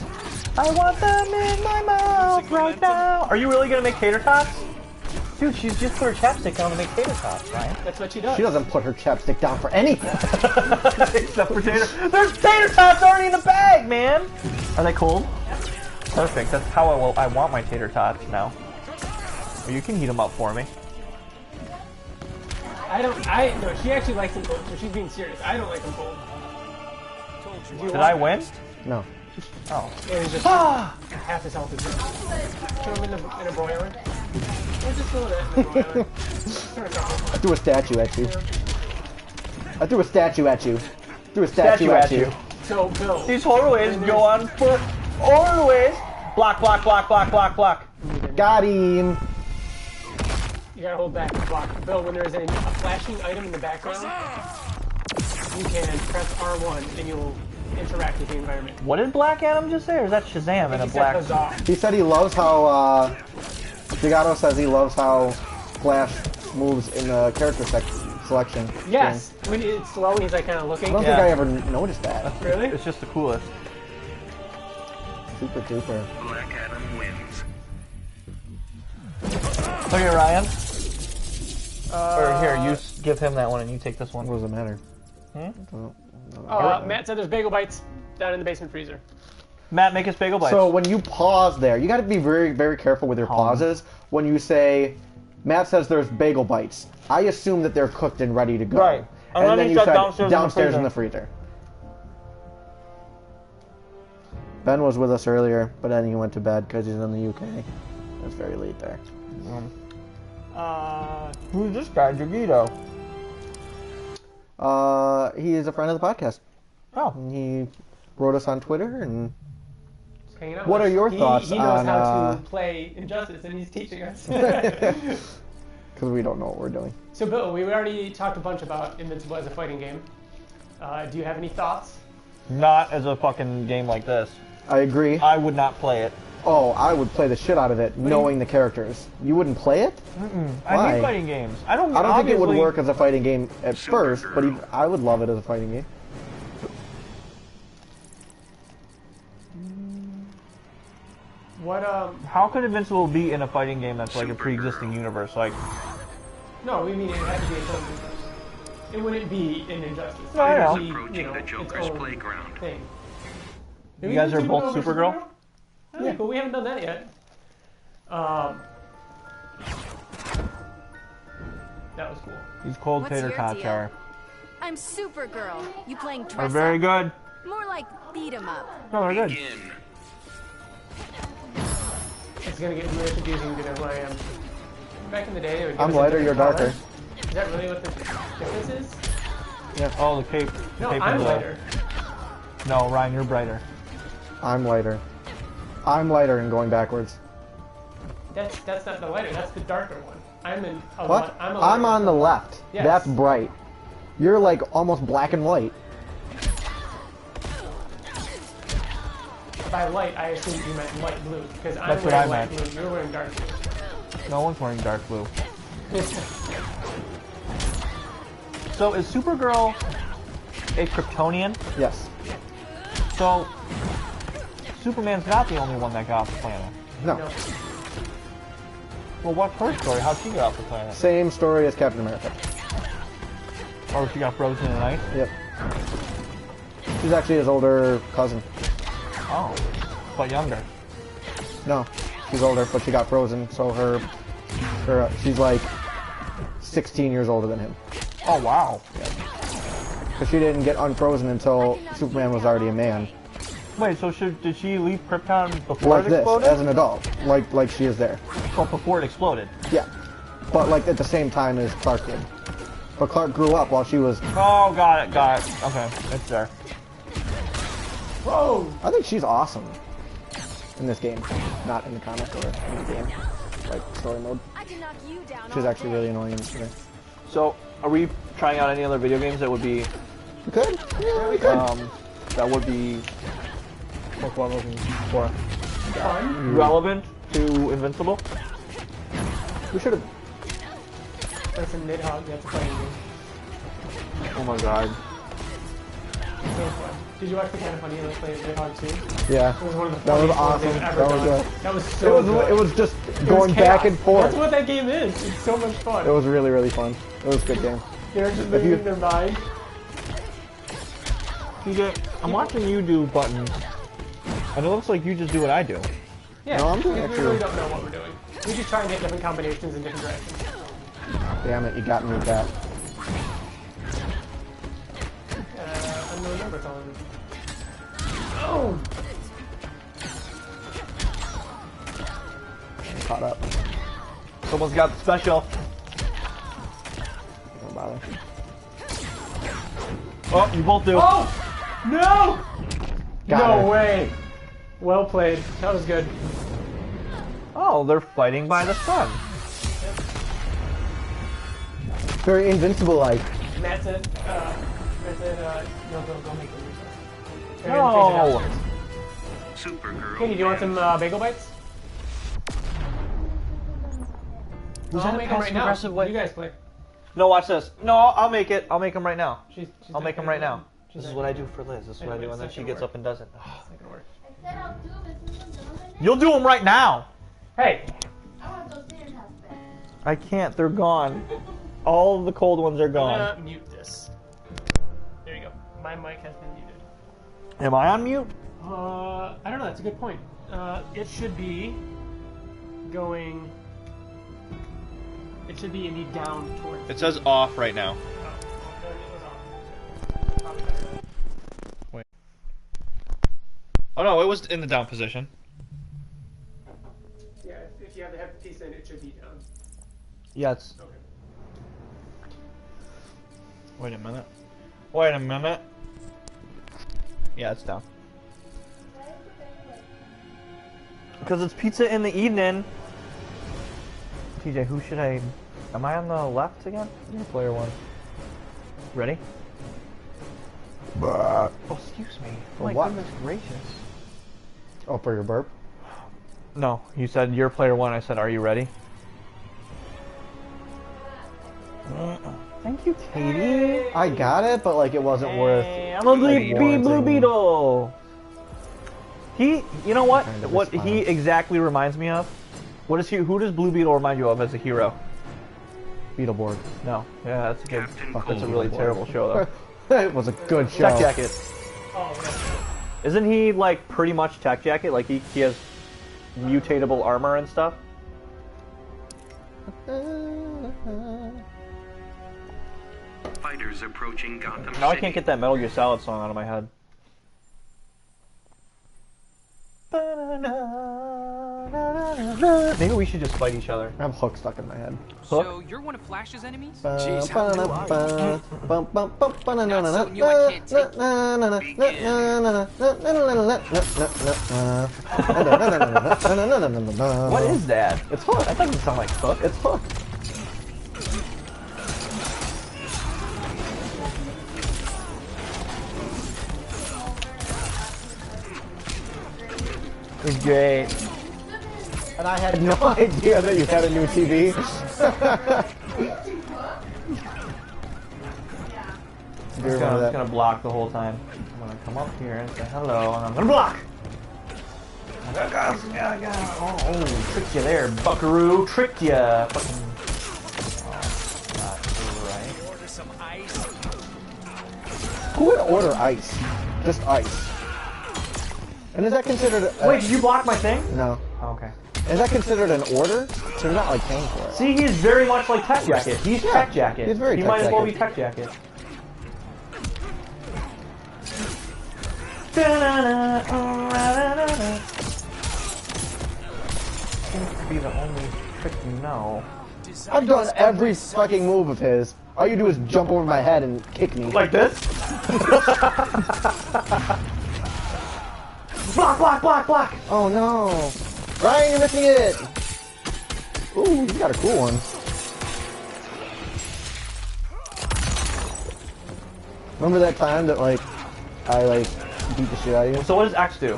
I want them in my mouth right now. Are you really gonna make tater tots? Dude, she's just put her chapstick down to make tater tots, right? That's what she does. She doesn't put her chapstick down for anything. Except for tater. There's tater tots already in the bag, man. Are they cold? Perfect. That's how I want my tater tots now. Or you can heat them up for me. No, she actually likes them cold, so she's being serious. I don't like them cold. Did I win? No. Oh. It was just half as healthy. Throw them in a broiler. Or just throw that in a broiler. I threw a statue at you. I threw a statue at you. Threw a statue at you. So, Bill. These horrorways go on for horrorways. Block, block, block, block, block, block. Got him. You gotta hold back and block. Bill, when there is a flashing item in the background, you can press R1 and you'll interact with the environment. What did Black Adam just say? Or is that Shazam in a black... He said he loves how, Gigato says he loves how Flash moves in the character selection. Yes! When it's slow and he's like kind of looking. I don't think I ever noticed that. Really? It's just the coolest. Super duper. Black Adam wins. Okay, Ryan. Or here, you give him that one and you take this one. What does it matter? Matt said there's bagel bites down in the basement freezer. Matt, make us bagel bites. So when you pause there, you got to be very, very careful with your pauses. When you say, Matt says there's bagel bites, I assume that they're cooked and ready to go. Right. And then you said downstairs in the freezer. Ben was with us earlier, but then he went to bed because he's in the UK. It was very late there. Who's this guy, Jagito? He is a friend of the podcast. Oh. And he wrote us on Twitter and... Hanging out What with are your thoughts He knows on, how to play Injustice and he's teaching us. Because we don't know what we're doing. So Bill, we already talked a bunch about Invincible as a fighting game. Do you have any thoughts? Not as a fucking game like this. I agree. I would not play it. Oh, I would play the shit out of it, knowing the characters. You wouldn't play it? I Why? hate fighting games. I don't think it would work as a fighting game at first, but I would love it as a fighting game. What How could Invincible be in a fighting game that's like a pre-existing universe? Like, No, we mean it had to be its own universe. It wouldn't be an Injustice. No, I know. It would be, Approaching the Joker's playground. Thing. you guys are both Supergirl? Yeah, but we haven't done that yet. That was cool. These cold What's tater your tots deal? are I'm Supergirl. You playing dress are very up? good. More like beat 'em up. No, they're good. Begin. It's gonna get really confusing to know who I am. Back in the day, they would give I'm us a lighter, you're different darker. color. Is that really what the difference is? Yeah. Oh, the cape. No, cape I'm and the- lighter. No, Ryan, you're brighter. I'm lighter. I'm lighter and going backwards. That's not the lighter. That's the darker one. I'm in. What? I'm I'm on the left. Yes. That's bright. You're like almost black and white. By light, I assumed you meant light blue because I'm That's what wearing I light meant. blue. You're wearing dark blue. No one's wearing dark blue. So is Supergirl a Kryptonian? Yes. So Superman's not the only one that got off the planet. No. No. Well, what's her story? How'd she get off the planet? Same story as Captain America. Or she got frozen in ice? Yep. She's actually his older cousin. Oh, but younger. No, she's older, but she got frozen, so she's like 16 years older than him. Oh, wow. Yeah. because she didn't get unfrozen until Superman was already a man. Wait, so did she leave Krypton before Like it this, exploded? as an adult, like she is there. Well, before it exploded. Yeah, but like at the same time as Clark did. But Clark grew up while she was. Oh, got it. Okay, it's there. Whoa! I think she's awesome in this game, not in the comic or in the game, like story mode. I can knock you down. She's actually really annoying in this game. So, are we trying out any other video games that would be? We could. Yeah, we could. That would be. What's one looking for? Fun. Relevant to Invincible? We should have. That's a Nidhogg. That's a funny game. Oh my god. So fun. Did you watch the Kind of Funny Let's Play Nidhogg too? Yeah. It was one of the That was funniest awesome. ones they've ever That was done. good. That was so good. It was just It was going back and chaos. forth. That's what that game is. It's so much fun. It was really, really fun. It was a good game. They're just losing their mind. TJ, I'm watching you do buttons, and it looks like you just do what I do. Yeah, No, I'm doing we actually- really don't know what we're doing. We just try and hit different combinations in different directions. Damn it, you got me with that. Unknown number calling. Oh! Caught up. Someone's got the special. Don't bother. Oh, you both do. Oh! No! Got no her. way! Well played. That was good. Oh, they're fighting by the sun. Very Invincible-like. Matt said, no, go make them yourself. No! Supergirl. Katie, do you want some bagel bites? Was I'll that a make them right now. passive-aggressive way? You guys play. No, watch this. No, I'll make it. I'll make them right now. She's I'll make them right now. She's This is not what I gonna- do for Liz. This is I what I know, do, it's and then not she gonna gets work. up and does it. It's not gonna work. I said I'll do them as soon as I'm done. You'll do them right now. Hey! I want those dinner hats back. I can't. They're gone. All of the cold ones are I'm gone. gonna mute this. There you go. My mic has been muted. Am I on mute? I don't know. That's a good point. It should be going. It should be in the down towards. It says off right now. Oh, there it was on. Probably better. Wait. Oh no, it was in the down position. Yeah, if you have the head piece in, it should be down. Yeah, it's. Okay. Wait a minute. Wait a minute. Yeah, it's down. Because it's pizza in the evening. TJ, who should I... Am I on the left again? You're player one. Ready? Oh, excuse me. For My what? goodness gracious. Oh, for your burp? No, you said you're player one. I said, are you ready? Thank you, Katie. I got it, but like it wasn't worth. I'm a like, Blue warranting- Beetle. He, you know what? Kind of What he response. exactly reminds me of? What is he? Who does Blue Beetle remind you of as a hero? Beetleborg. No. Yeah, that's a good. Captain Fuck, that's a Cold. really terrible show though. It was a good show. Tech Jacket. Oh, yeah. Isn't he like pretty much Tech Jacket? Like he has mutatable armor and stuff. Fighters approaching Gotham Now I City. can't get that Metal Gear Solid song out of my head. Maybe we should just fight each other. I have Hook stuck in my head. Hook? So you're one of Flash's enemies? Jeez, how new are you? Not so new I can't take What is that? It's Hook. That doesn't sound like Hook. It's Hook. It's great. And I had no idea that you had a new TV. Do you I'm remember just that? gonna block the whole time. I'm gonna come up here and say hello, and I'm gonna block! Oh, tricked you there, buckaroo. Tricked ya. Fucking... Oh, not right. Order some ice. Who would order ice? Just ice. And is that considered a... Wait, did you block my thing? No. Oh, okay. Is that considered an order? So you're not like paying for it. See, he's very much like Tech Jacket. He's Yeah, Tech Jacket. he's very He Tech might as well be Jacket. Tech Jacket. Seems to be the only trick you know. I've done every fucking move of his. All you do is jump over my head and kick me. Like this? Block, block, block, block! Oh no. Ryan, you're missing it! Ooh, you got a cool one. Remember that time that, like, I, like, beat the shit out of you? So what does X do?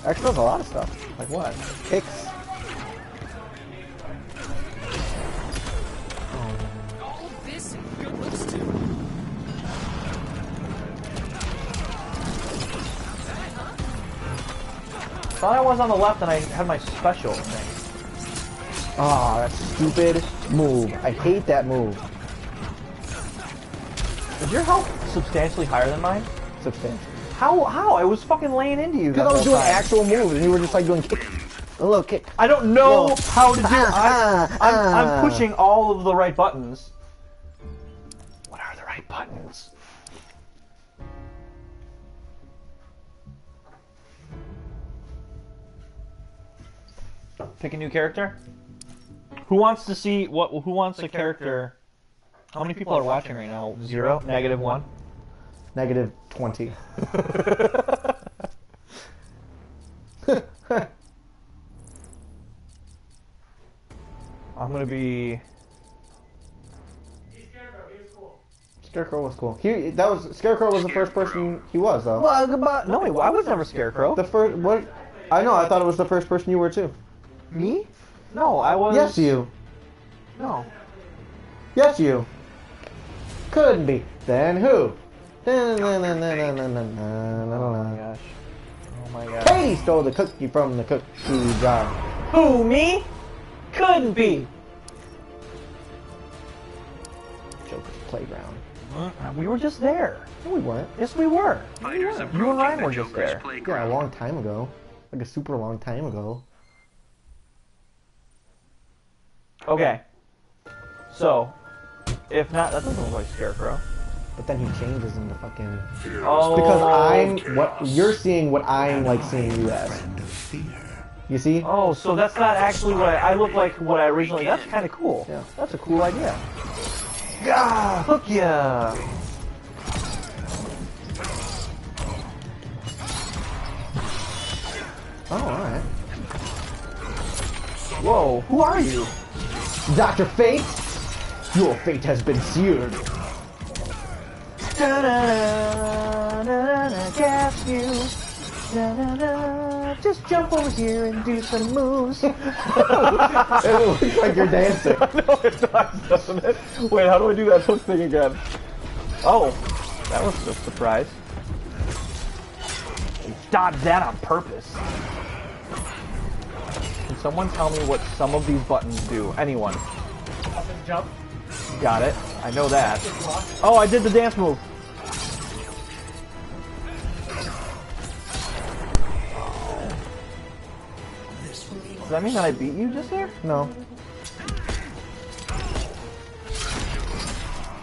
X does a lot of stuff. Like what? Kicks. Thought I was on the left and I had my special thing. Ah, that stupid move. I hate that move. Is your health substantially higher than mine? Substantially. How? I was fucking laying into you. Because I was doing actual moves and you were just like doing kick. A little kick. I don't know how to do it. I'm pushing all of the right buttons. What are the right buttons? Pick a new character. Who wants to see what? Who wants a character? How many people are watching right now? 0? -1? -20. I'm gonna be. Scarecrow was cool. Scarecrow was the first person he was though. Well, no, I was never Scarecrow. The first what? I know. I thought it was the first person you were too. Me? No, I was. Yes, you. No. Yes, you. Couldn't be. Then who? Oh my gosh. Oh my gosh. Katie stole the cookie from the cookie jar. Who, me? Couldn't be. Joker's playground. We were just there. No, we weren't. Yes, we were. Fighters You and approaching Ryan the were just Joker's there. Yeah, a playground. long time ago. Like a super long time ago. Okay. So, if not, that doesn't look like Scarecrow. But then he changes into fucking. Oh. Because I'm what you're seeing. What I'm like seeing you as. You see? Oh, so that's not actually what I look like. What I originally. That's kind of cool. Yeah. That's a cool idea. Gah! Hook ya! Oh, alright. Whoa! Who are you? Dr. Fate, your fate has been seared. Gas you. Just jump over here and do some moves. It looks like you're dancing. No, it does, doesn't it? Wait, how do I do that hook thing again? Oh, that was a surprise. Dodged that on purpose. Can someone tell me what some of these buttons do? Anyone? Up and jump. Got it. I know that. Oh, I did the dance move. Does that mean that I beat you just there? No.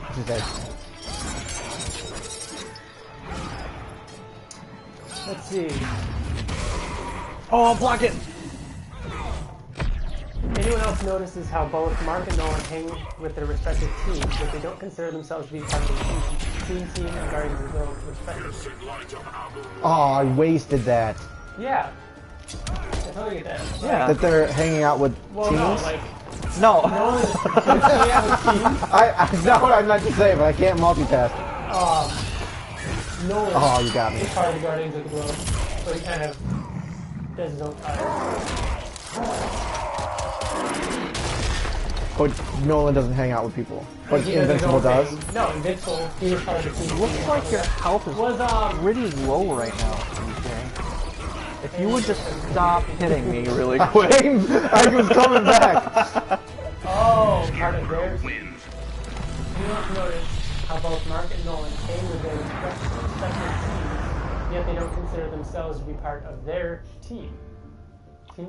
This is it. Let's see. Oh, I'll block it. Anyone else notices how both Mark and Nolan hang with their respective teams, but they don't consider themselves to be part of the team and Guardians of the World respectively? Oh, I wasted that. Yeah. I totally get that. Yeah. That they're hanging out with Well, teams? no, like, No. Nolan is hanging out with teams. I know what I'm not to say, but I can't multitask. Nolan Oh, you got me. is part of the Guardians of the World, so he kind of does his own part. But Nolan doesn't hang out with people. But He does his Invincible own does. thing. No, Invincible, he is part of the team. Looks like your health is Was, pretty low right now, TJ. If you would just stop hitting me really quick. I was coming back. Oh, part of theirs. Wins. You don't notice how both Mark and Nolan hang with their respective teams, yet they don't consider themselves to be part of their team.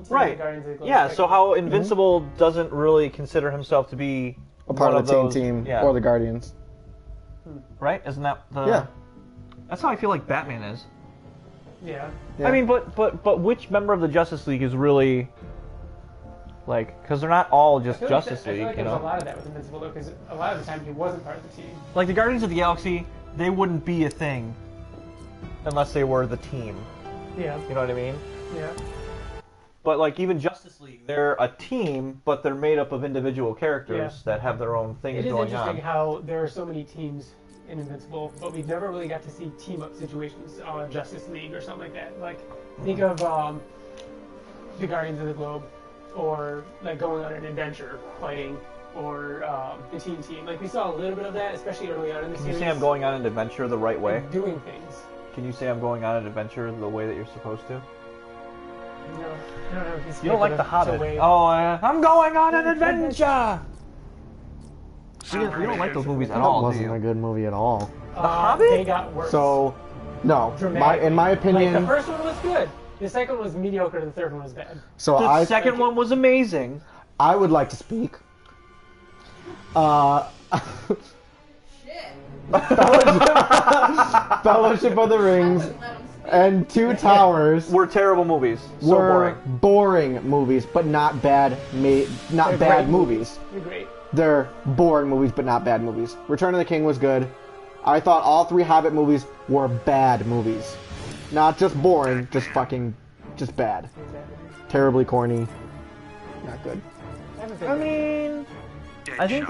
Right. Yeah, so how Invincible doesn't really consider himself to be A part one of the those, team yeah. or the Guardians. Right? Isn't that the... Yeah. That's how I feel like Batman is. Yeah. I mean, but which member of the Justice League is really like? Because they're not all just Justice League, I feel like you there's know. a lot of that with Invincible though, because a lot of the time he wasn't part of the team. Like the Guardians of the Galaxy, they wouldn't be a thing unless they were the team. Yeah. You know what I mean? Yeah. But like even Justice League, they're a team, but they're made up of individual characters that have their own things going on. It is interesting how there are so many teams in Invincible, but we never really got to see team-up situations on Justice League or something like that. Like, think of the Guardians of the Globe, or like going on an adventure, fighting, or the team. Like we saw a little bit of that, especially early on in the series. Can you say I'm going on an adventure the right way? Doing things. Can you say I'm going on an adventure the way that you're supposed to? No, I don't know. You don't like The Hobbit. Oh, I'm going on an adventure! You don't like those movies at all, That wasn't a good movie at all. The Hobbit? They got worse. So, no. In my opinion... Like, the first one was good. The second one was mediocre. The third one was bad. So the second one was amazing. I would like to speak. Fellowship of the Rings and Two Towers were terrible movies. Were boring movies, but not bad. Not bad movies. They're great. They're boring movies, but not bad movies. Return of the King was good. I thought all three Hobbit movies were bad movies. Not just boring, just bad. Terribly corny. Not good. I mean, I think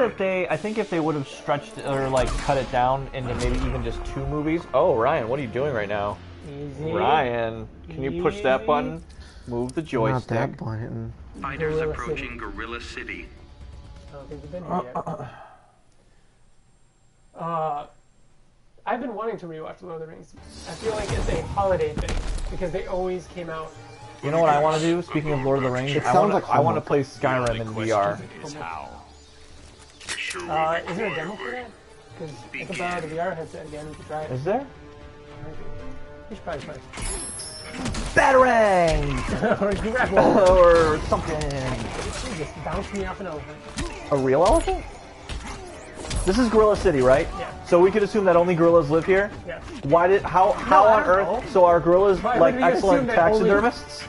if they would have stretched or like cut it down into maybe even just 2 movies. Oh, Ryan, what are you doing right now? Easy. Ryan, can you push that button? Move the joystick. Not that button. Fighters approaching Gorilla City. I don't think we've been here yet. I've been wanting to rewatch Lord of the Rings. I feel like it's a holiday thing because they always came out. You know what I want to do? Speaking of Lord of the Rings, I want to play Skyrim in VR. Is there a demo for that? Because I could borrow the VR headset again. We could try it. Is there? We should probably try it. Batarang! Or grapple. Or something. You just bounced me off an elephant. A real elephant? This is Gorilla City, right? Yeah. So we could assume that only gorillas live here? Yeah. How on earth? So are gorillas like excellent taxidermists?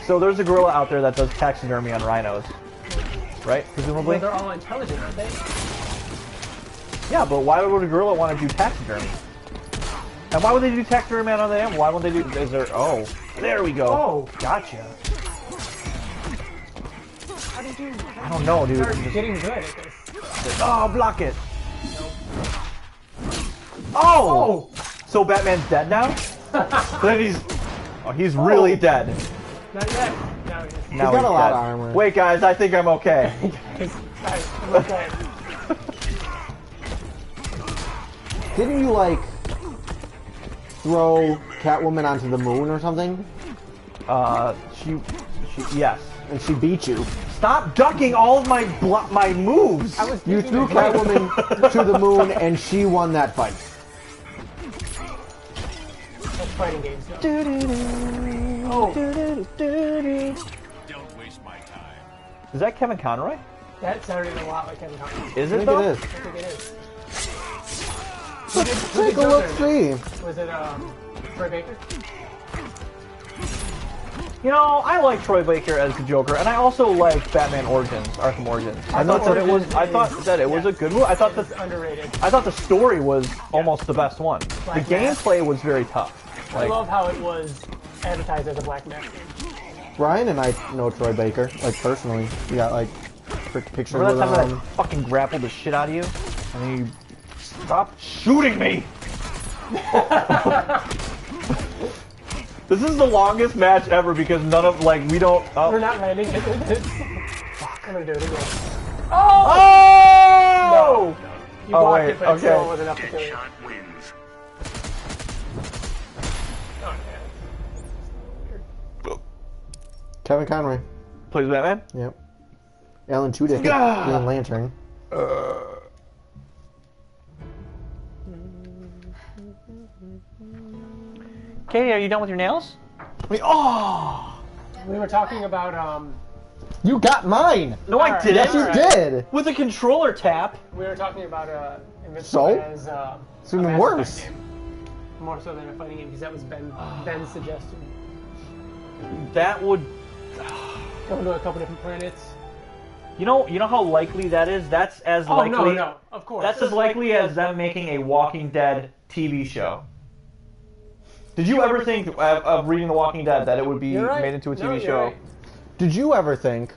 So there's a gorilla out there that does taxidermy on rhinos, right? Presumably. Well, they're all intelligent, aren't they? Yeah, but why would a gorilla want to do taxidermy? And why would they do taxidermy on other animals? Why won't they do? Is there? Oh, there we go. Oh, gotcha. How did you? I don't know, dude. You're getting good at this. Oh, block it. Oh! So Batman's dead now? Then he's really dead. Not yet. Now he is. He's got a lot of armor. Wait, guys, I think I'm okay. Guys, I'm okay. Didn't you like throw Catwoman onto the moon or something? Yes. And she beat you. Stop ducking all of my moves! You threw Catwoman to the moon and she won that fight. That's fighting games, though. Oh. Don't waste my time. Is that Kevin Conroy? That sounded a lot like Kevin Conroy. Is it I though? think it is. I think it is. Take a look, see. Was it Troy Baker? You know, I like Troy Baker as the Joker, and I also like Batman Origins, Arkham Origins. I thought that it was a good movie. I thought underrated. I thought the story was almost the best one. Black the gameplay was very tough. I love how it was advertised as a Black Mask game. Ryan and I know Troy Baker, like personally. We got like pictures Remember with that time him. that I fucking grappled the shit out of you? And you stopped shooting me! This is the longest match ever because none of, like, we don't... We're not landing. Fuck, I'm gonna do it again. Oh! No! You blocked it, but it okay. still wasn't enough to kill you. Shot wins. Kevin Conroy. Plays Batman? Yep. Alan Tudyk. Green Lantern. Katie, are you done with your nails? We were talking about You got mine! No, I didn't. Yes, you did! With a controller tap. we were talking about Invincible So? as It's even a Mass worse. Effect game. more so than a fighting game because that was Ben's suggestion. That would Going to a couple different planets. You know how likely that is? That's as likely. Oh no, of course. That's as likely as them making a Walking Dead TV show. Did you ever think of reading The Walking Dead that it would be made into a TV show? Right. Did you ever think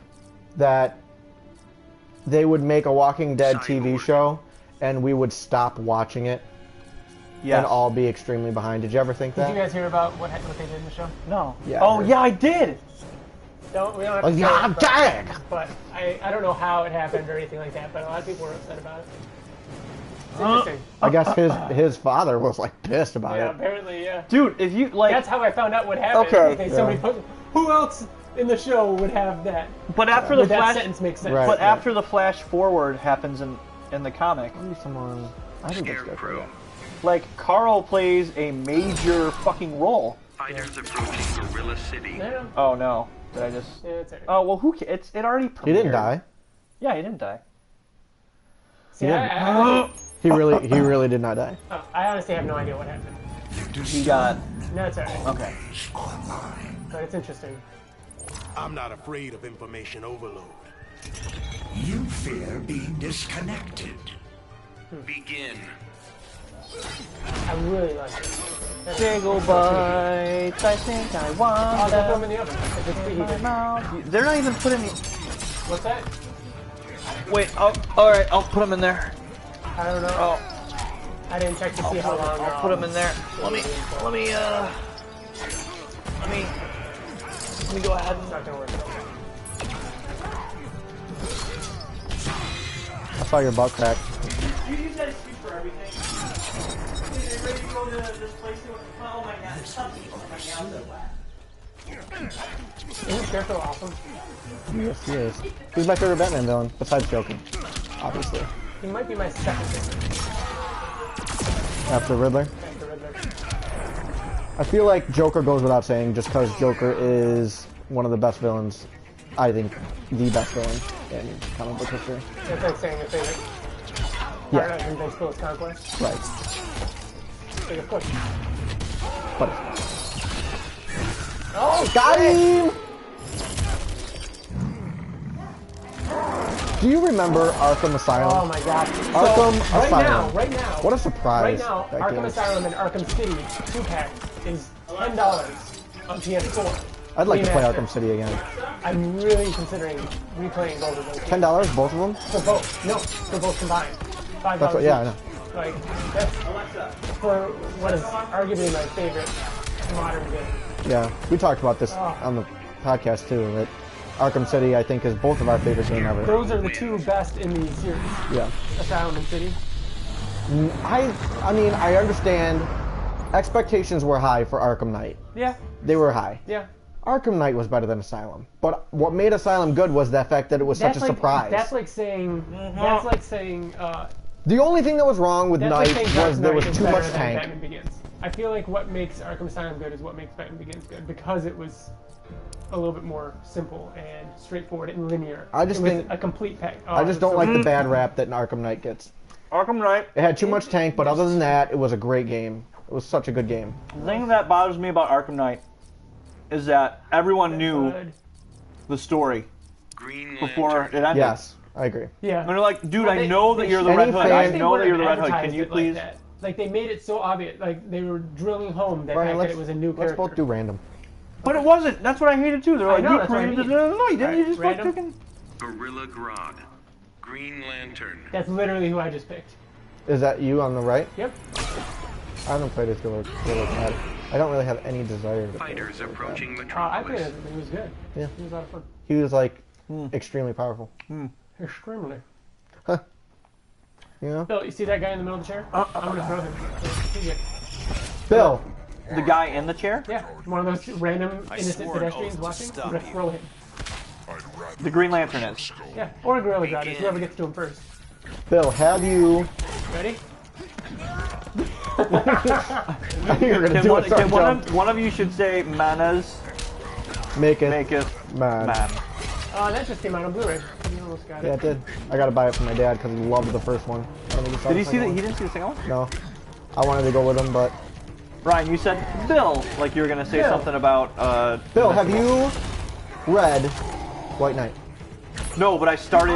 that they would make a Walking Dead TV show and we would stop watching it and all be extremely behind? Did you ever think that? Did you guys hear about what they did in the show? No. Yeah, oh yeah, I did. We don't have to but I don't know how it happened or anything like that, but a lot of people were upset about it. It's interesting. I guess his father was like pissed about Yeah, it. apparently, yeah. Dude, if you like, that's how I found out what happened. Okay. Somebody put, who else in the show would have that? But after the that flash sentence makes sense. Right. But after the flash forward happens in the comic, Maybe someone. I think that's good. Scarecrow. like Carl plays a major fucking role. Fighters approaching Gorilla City. Yeah. Oh no, did I just? Yeah, it's alright. Oh well, who? It already premiered. He didn't die. Yeah, he didn't die. See, I He really did not die. I honestly have no idea what happened. He got. No, it's alright. Okay. But it's interesting. I'm not afraid of information overload. You fear being disconnected. Begin. I really like it. Jiggle bites, I think I want I'll them. put them in the oven. If it's preheated. They're not even putting me. What's that? Wait, alright, I'll put them in there. I don't know. Oh, I didn't check to see how long. I'll put them in there. Let me go ahead It's not gonna work. I saw your butt crack. You guys speak for everything. Are you ready to go to this place? Oh my god, something. Oh my god, Isn't Scarecrow awesome? Yes, he is. He's my favorite Batman villain, besides Joker, obviously. He might be my second favorite. After Riddler. After Riddler. I feel like Joker goes without saying, just because Joker is one of the best villains. I think the best villain in comic book history. It's like saying your favorite part of Invincible is Conquest. Right. Like, of course. But Oh, got him! Do you remember Arkham Asylum? Oh my god. Arkham Asylum. Right now. What a surprise. Right now, that Arkham game is. Asylum and Arkham City 2-pack is $10 on PS4. I'd like to play Remastered. Arkham City again. I'm really considering replaying both of those. $10, both of them? For both. No, for both combined. $5 That's what, yeah, I each. know. Like, that's for what is arguably my favorite modern game. Yeah, we talked about this on the podcast too, that Arkham City, I think, is both of our favorite game ever. Those are the two best in the series. Yeah. Asylum and City. I mean, I understand expectations were high for Arkham Knight. Yeah. They were high. Yeah. Arkham Knight was better than Asylum. But what made Asylum good was the fact that it was such a surprise. That's like saying, The only thing that was wrong with that's Knight like saying Dark was there was Knight is too better much than tank. Batman Begins. I feel like what makes Arkham Asylum good is what makes Batman Begins good, because it was a little bit more simple and straightforward and linear. I just it was think a complete pack. I just don't like the bad rap that Arkham Knight gets. Arkham Knight. It had too much tank, but other than that, it was a great game. It was such a good game. The thing that bothers me about Arkham Knight is that everyone knew the story before it ended. Yes, I agree. Yeah. And they're like, dude, I know that you're the Red Hood. I know that you're the Red Hood. Can you please? Like, they made it so obvious. Like, they were drilling home that, Brian, fact that it was a new let's character. both do random. But it wasn't. That's what I hated too. They're I like, know, you that's what I created mean. it. No, you didn't. You just Random? fucking. Gorilla Grodd. Green Lantern. That's literally who I just picked. Is that you on the right? Yep. I haven't played as Gorilla Grodd. I don't really have any desire to play as Fighters Gorilla approaching I played Metropolis. it. It was good. Yeah. It was a lot of fun. He was like extremely powerful. Extremely. You know? Bill, you see that guy in the middle of the chair? I'm gonna throw him. He's it. Bill. The guy in the chair? Yeah, one of those random innocent pedestrians watching. I'm gonna throw him. The Green Lantern is. Yeah, or a Gorilla Grodd, whoever gets to him first. Bill, have you? Ready? You're gonna do it. Can one of you should say Manas? Make it man. That just came out on Blu-ray. You almost got it. Yeah, it did. I gotta buy it for my dad because he loved the first one. Did he see that? He didn't see the second one? No. I wanted to go with him, but Ryan, you said Bill, like you were gonna say something about Bill, have you read White Knight? No, but I started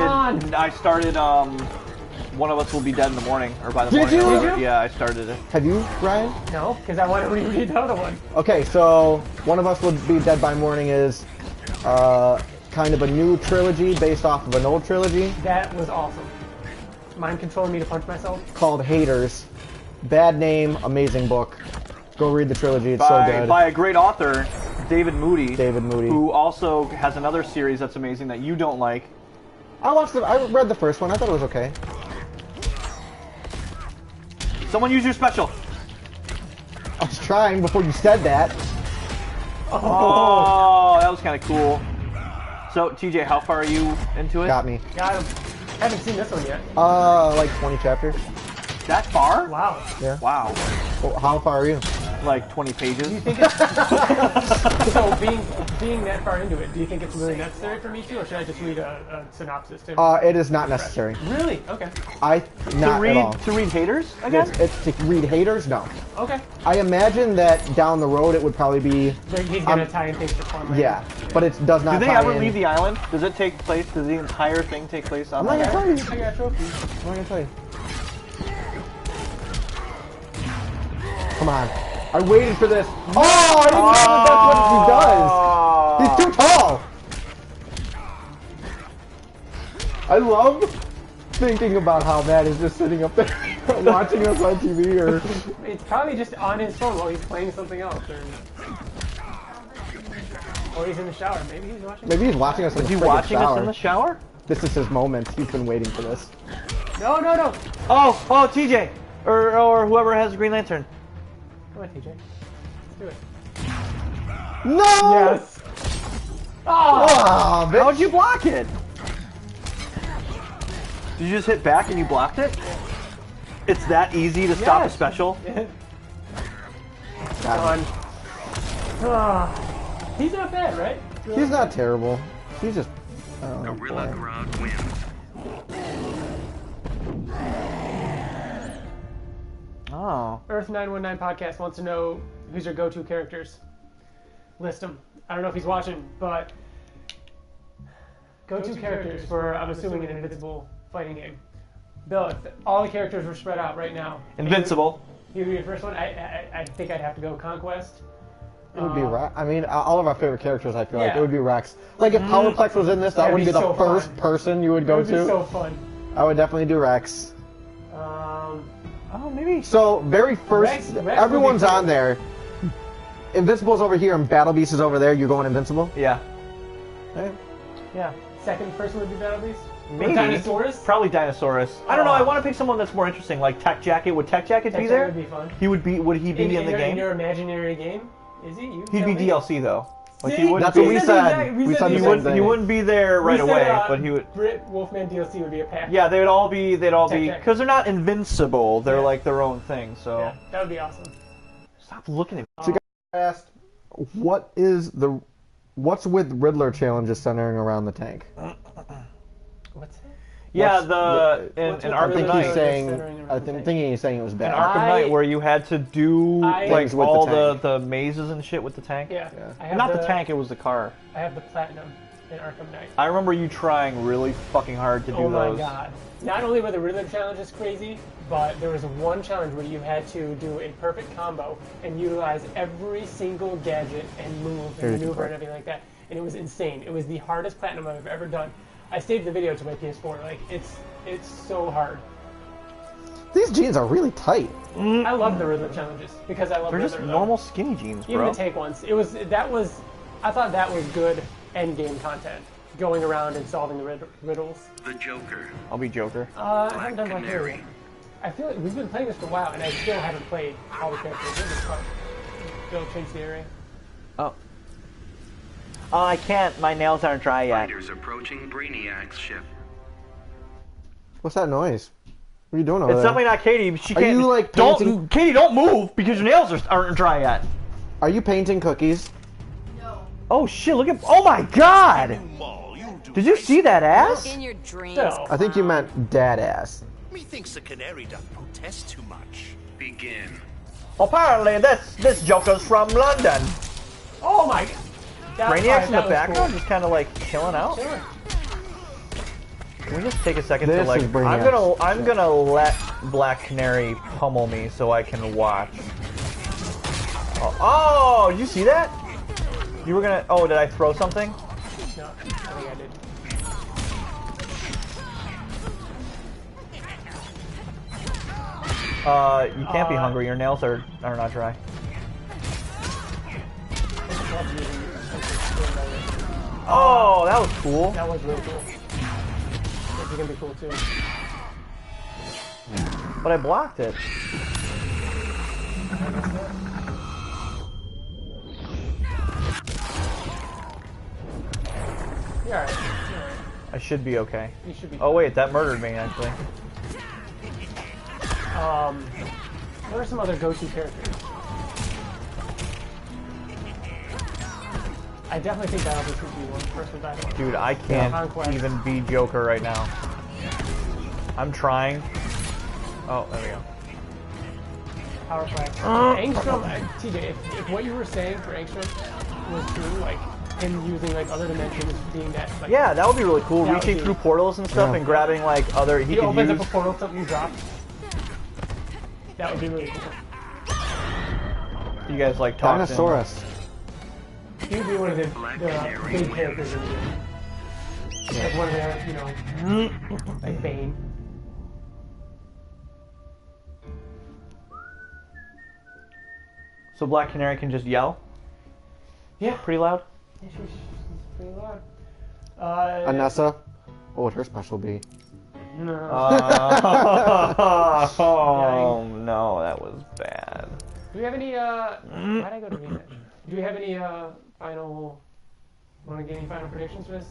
One of Us Will Be Dead in the Morning, or by the morning. Did you? Yeah, I started it. Have you, Ryan? No, because I want to reread the other one. Okay, so One of Us Will Be Dead by Morning is kind of a new trilogy based off of an old trilogy. That was awesome. Mind controlling me to punch myself. Called Haters. Bad name, amazing book. Go read the trilogy, it's so good. By a great author, David Moody. David Moody. Who also has another series that's amazing that you don't like. I read the first one, I thought it was okay. Someone use your special. I was trying before you said that. Oh, that was kind of cool. So, TJ, how far are you into it? Got me. Got him. Haven't seen this one yet. Like 20 chapters. That far? Wow. Yeah. Wow. Well, how far are you? Like 20 pages. Do you think it's... So, being that far into it, do you think it's really necessary for me to, or should I just read a synopsis to... It is not necessary. Really? Okay. Not at all. To read Haters again? It's to read Haters? No. Okay. I imagine that down the road it would probably be... He's gonna tie in things for fun later. Yeah, but it does not Do they tie ever in. leave the island? Does it take place? Does the entire thing take place on the I'm not island? gonna tell you. I got trophies. I'm not gonna tell you. Come on. I waited for this. Oh, I didn't know that that's what he does. He's too tall. I love thinking about how Matt is just sitting up there watching us on TV, or it's probably just on his phone while he's playing something else, or he's in the shower. Maybe he's watching. Maybe he's watching us in the Is he friggin' watching shower. us in the shower? This is his moment. He's been waiting for this. No. Oh, TJ, or whoever has the Green Lantern. Come on, TJ. Let's do it. No! Yes. Oh! How'd you block it? Did you just hit back and you blocked it? It's that easy to stop a special? Come on. He's not bad, right? He's not terrible. He's just... Gorilla Grodd wins. Oh. Earth 919 Podcast wants to know who's your go-to characters. List them. I don't know if he's watching, but go-to characters for, I'm assuming, an Invincible fighting game. Bill, if all the characters were spread out right now. Invincible. You would be your first one? I think I'd have to go Conquest. It would be Rex. I mean, all of our favorite characters, I feel like, Yeah. it would be Rex. Like, if Powerplex was in this, that That'd would be be the so first fun. person you would go It would to. be so fun. I would definitely do Rex. Oh, maybe. So, very first, Rex would be everyone's cool. on there. Invincible's over here and Battle Beast is over there. You're going Invincible? Yeah. Right. Yeah. Second person would be Battle Beast? Maybe. Or Dinosaurus? Probably Dinosaurus. I don't know. I want to pick someone that's more interesting, like Tech Jacket. Would Tech Jacket be there? Would be fun. Would he be in the game? In your imaginary game? Is he? You He'd be tell me. DLC though. Like See? he wouldn't That's what be, we said. We said he the same wouldn't. thing. He wouldn't be there right We said, away, but he would. Brit Wolfman DLC would be a pack. Yeah, they'd all be Tech because they're not invincible. They're like their own thing. So Yeah, that would be awesome. stop looking at me. So, you guys asked, what's with Riddler challenges centering around the tank? What's that? Yeah, What's- in I Arkham think Knight. he's saying. centering around I the think tank. thinking he's saying it was In bad. Arkham Knight, where you had to do like Things with the all tank. the mazes and shit with the tank. Yeah. I have Not the tank. It was the car. I have the Platinum in Arkham Knight. I remember you trying really fucking hard to do Oh my those. god. Not only were the Riddler challenges crazy, but there was one challenge where you had to do a perfect combo and utilize every single gadget and move and Here's the maneuver part. and everything like that. And it was insane. It was the hardest Platinum I've ever done. I saved the video to my PS4. Like, it's so hard. These jeans are really tight. I love the Riddler challenges because I love They're Riddler. just normal skinny jeans, Even bro. the tank ones. I thought that was good end game content. Going around and solving the riddles. The Joker. I'll be Joker. I haven't done Black Canary. Canary. I feel like we've been playing this for a while, and I still haven't played all the characters. This is fun. Bill, change the area. Oh. Oh, I can't. My nails aren't dry yet. Fighters approaching Brainiac's ship. What's that noise? What are you doing over It's there? definitely not Katie. She Are can't. you, like, painting- don't, Katie, don't move because your nails aren't dry yet. Are you painting cookies? Oh shit! Look at. Oh my god! Did you see that ass? In your dreams. So, I think you meant dad ass. Methinks the canary doth protest too much. Begin. Apparently, this Joker's from London. Oh my god. Brainiac's in the background, just kind of like chilling out. Sure. Can we just take a second to This like? is Brainiac's I'm gonna let Black Canary pummel me so I can watch. Oh, did you see that? You were gonna. Oh, did I throw something? No, I think I did. You can't be hungry. Your nails are not dry. Oh, that was cool. That was really cool. This is gonna be cool too. But I blocked it. You're alright. I should be okay. You should be. Oh wait, that murdered me actually. What are some other go-to characters? I definitely think that'll be one person that I want. Dude, I can't Conquest. even be Joker right now. I'm trying. Oh, there we go. Power Flash. Angstrom, TJ, if what you were saying for Angstrom was true, like him using like other dimensions, being that like Yeah, that would be really cool. That would Reaching be- through portals and stuff and grabbing like other he could opens use. up a portal, something drops. That would be really cool. You guys like talking. Dinosaurus. He would be one of the big characters in the game. Like one of their, you know, like Bane. So Black Canary can just yell? Yeah. Pretty loud? Yeah, she's pretty loud. Anessa. What would her special be? No. Oh no, that was bad. Do we have any, why'd I go to rematch? Do we have any, want to get any final predictions for this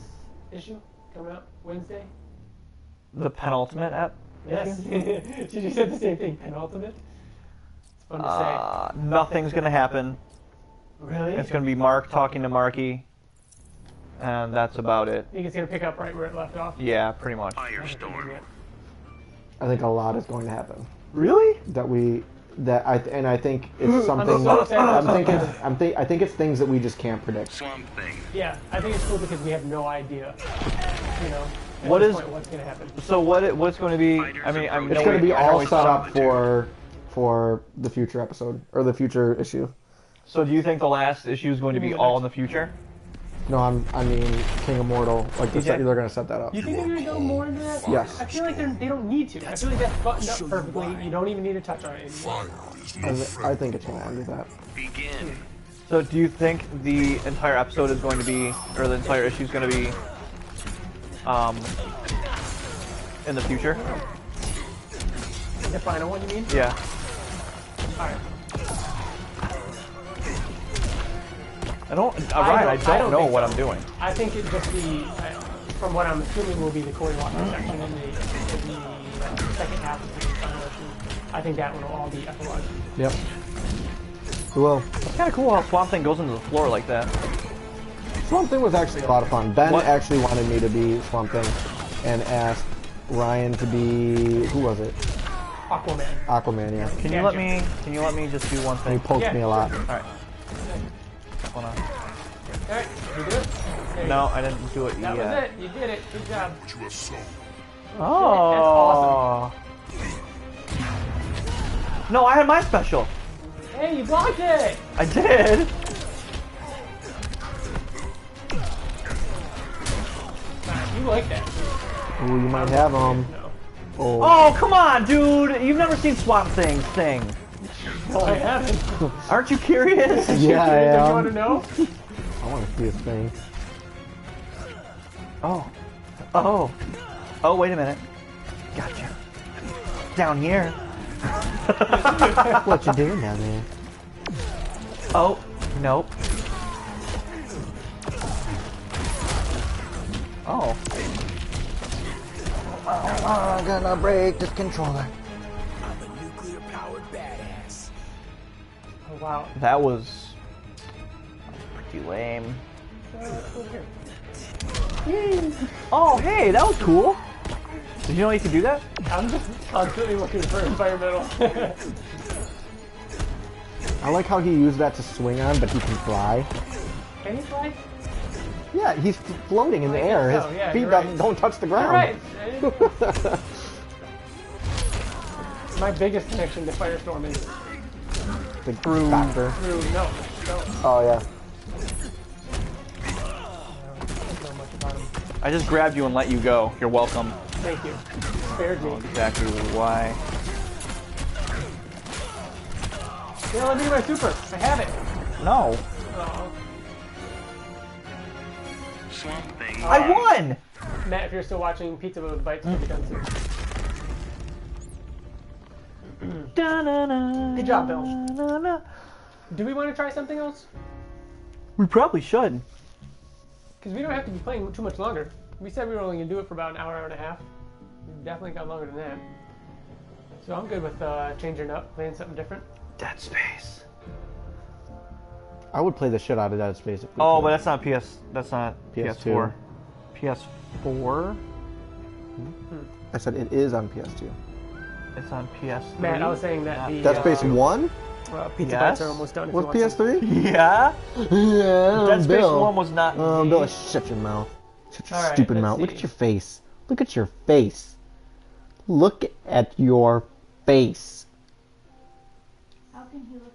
issue coming out Wednesday? The penultimate app? Yes. You said the same thing, penultimate? It's fun to say. Nothing's gonna happen. Really? It's gonna be Mark talking to Marky. And that's about it. I think it's going to pick up right where it left off? Yeah, pretty much. Firestorm. I think a lot is going to happen. Really? I think it's something. I think it's things that we just can't predict. Swamp Thing. Yeah, I think it's cool because we have no idea, you know, What's going to happen. So what's going to be? I mean, It's going to be all set up for the future episode or the future issue. So do you think the last issue is going to be all in the future? No, I mean King Immortal. Like they're going to set that up. You think they're going to go more into that? Yes. I feel like they don't need to. I feel like that's buttoned up perfectly. You don't even need to touch on it anymore. I think it's going to do that. Begin. So do you think the entire episode is going to be, or the entire issue is going to be, in the future? The final one, you mean? Yeah. Alright. I don't know what I'm doing. I think it just be, from what I'm assuming will be the Cory Walker section in the second half of the final issue. I think that one will all be epilogue. Yep. Well, It's kind of cool how Swamp Thing goes into the floor like that. Swamp Thing was actually a lot of fun. Ben actually wanted me to be Swamp Thing and asked Ryan to be, who was it? Aquaman. Aquaman, yeah. Can you let me just do one thing? He poked me a lot. Alright. Hold on. Alright, you do it? There you No, go. I didn't do it That yet. was it. You did it. Good job. Oh. No, I had my special. Hey, you blocked it! I did. You like that. Ooh, you might have him. No. Oh, come on, dude. You've never seen Swamp Thing sing. No, I haven't. Aren't you curious? Yeah, I Do am. you want to know? I want to see his thing. Oh. Oh. Oh, wait a minute. Gotcha. Down here. What you doing down there? Oh. Nope. Oh. I'm gonna break this controller. Oh, wow. That was pretty lame. Oh, hey, that was cool. Did you know you could do that? I'm just constantly looking for environmental. I like how he used that to swing on, but he can fly. Can he fly? Yeah, he's floating in the air. His feet don't touch the ground. You're right. My biggest connection to Firestorm is the factor. No. Oh yeah. I just grabbed you and let you go. You're welcome. Thank you. Spared me. Exactly why. Yeah, let me do my super. I have it. No. Oh. Swamp Thing. I won! Matt, if you're still watching, Pizza with Bites will be done soon. Good job, Bill. Do we want to try something else? We probably should. Because we don't have to be playing too much longer. We said we were only going to do it for about an hour, hour and a half. We've definitely got longer than that. So I'm good with changing it up, playing something different. Dead Space. I would play the shit out of Dead Space. If we Oh, could. but that's not PS. That's not PS2. PS4. PS4. I said it is on PS2. It's on PS3. Matt, I was saying that the Dead Space 1? Pizza Bites are almost done. Was PS3? Yeah. Yeah. Dead Space Bill. 1 was not. Bill, shut your mouth. Shut your Alright, stupid let's mouth. Look see. at your face. Look at your face. Look at your face. How can he look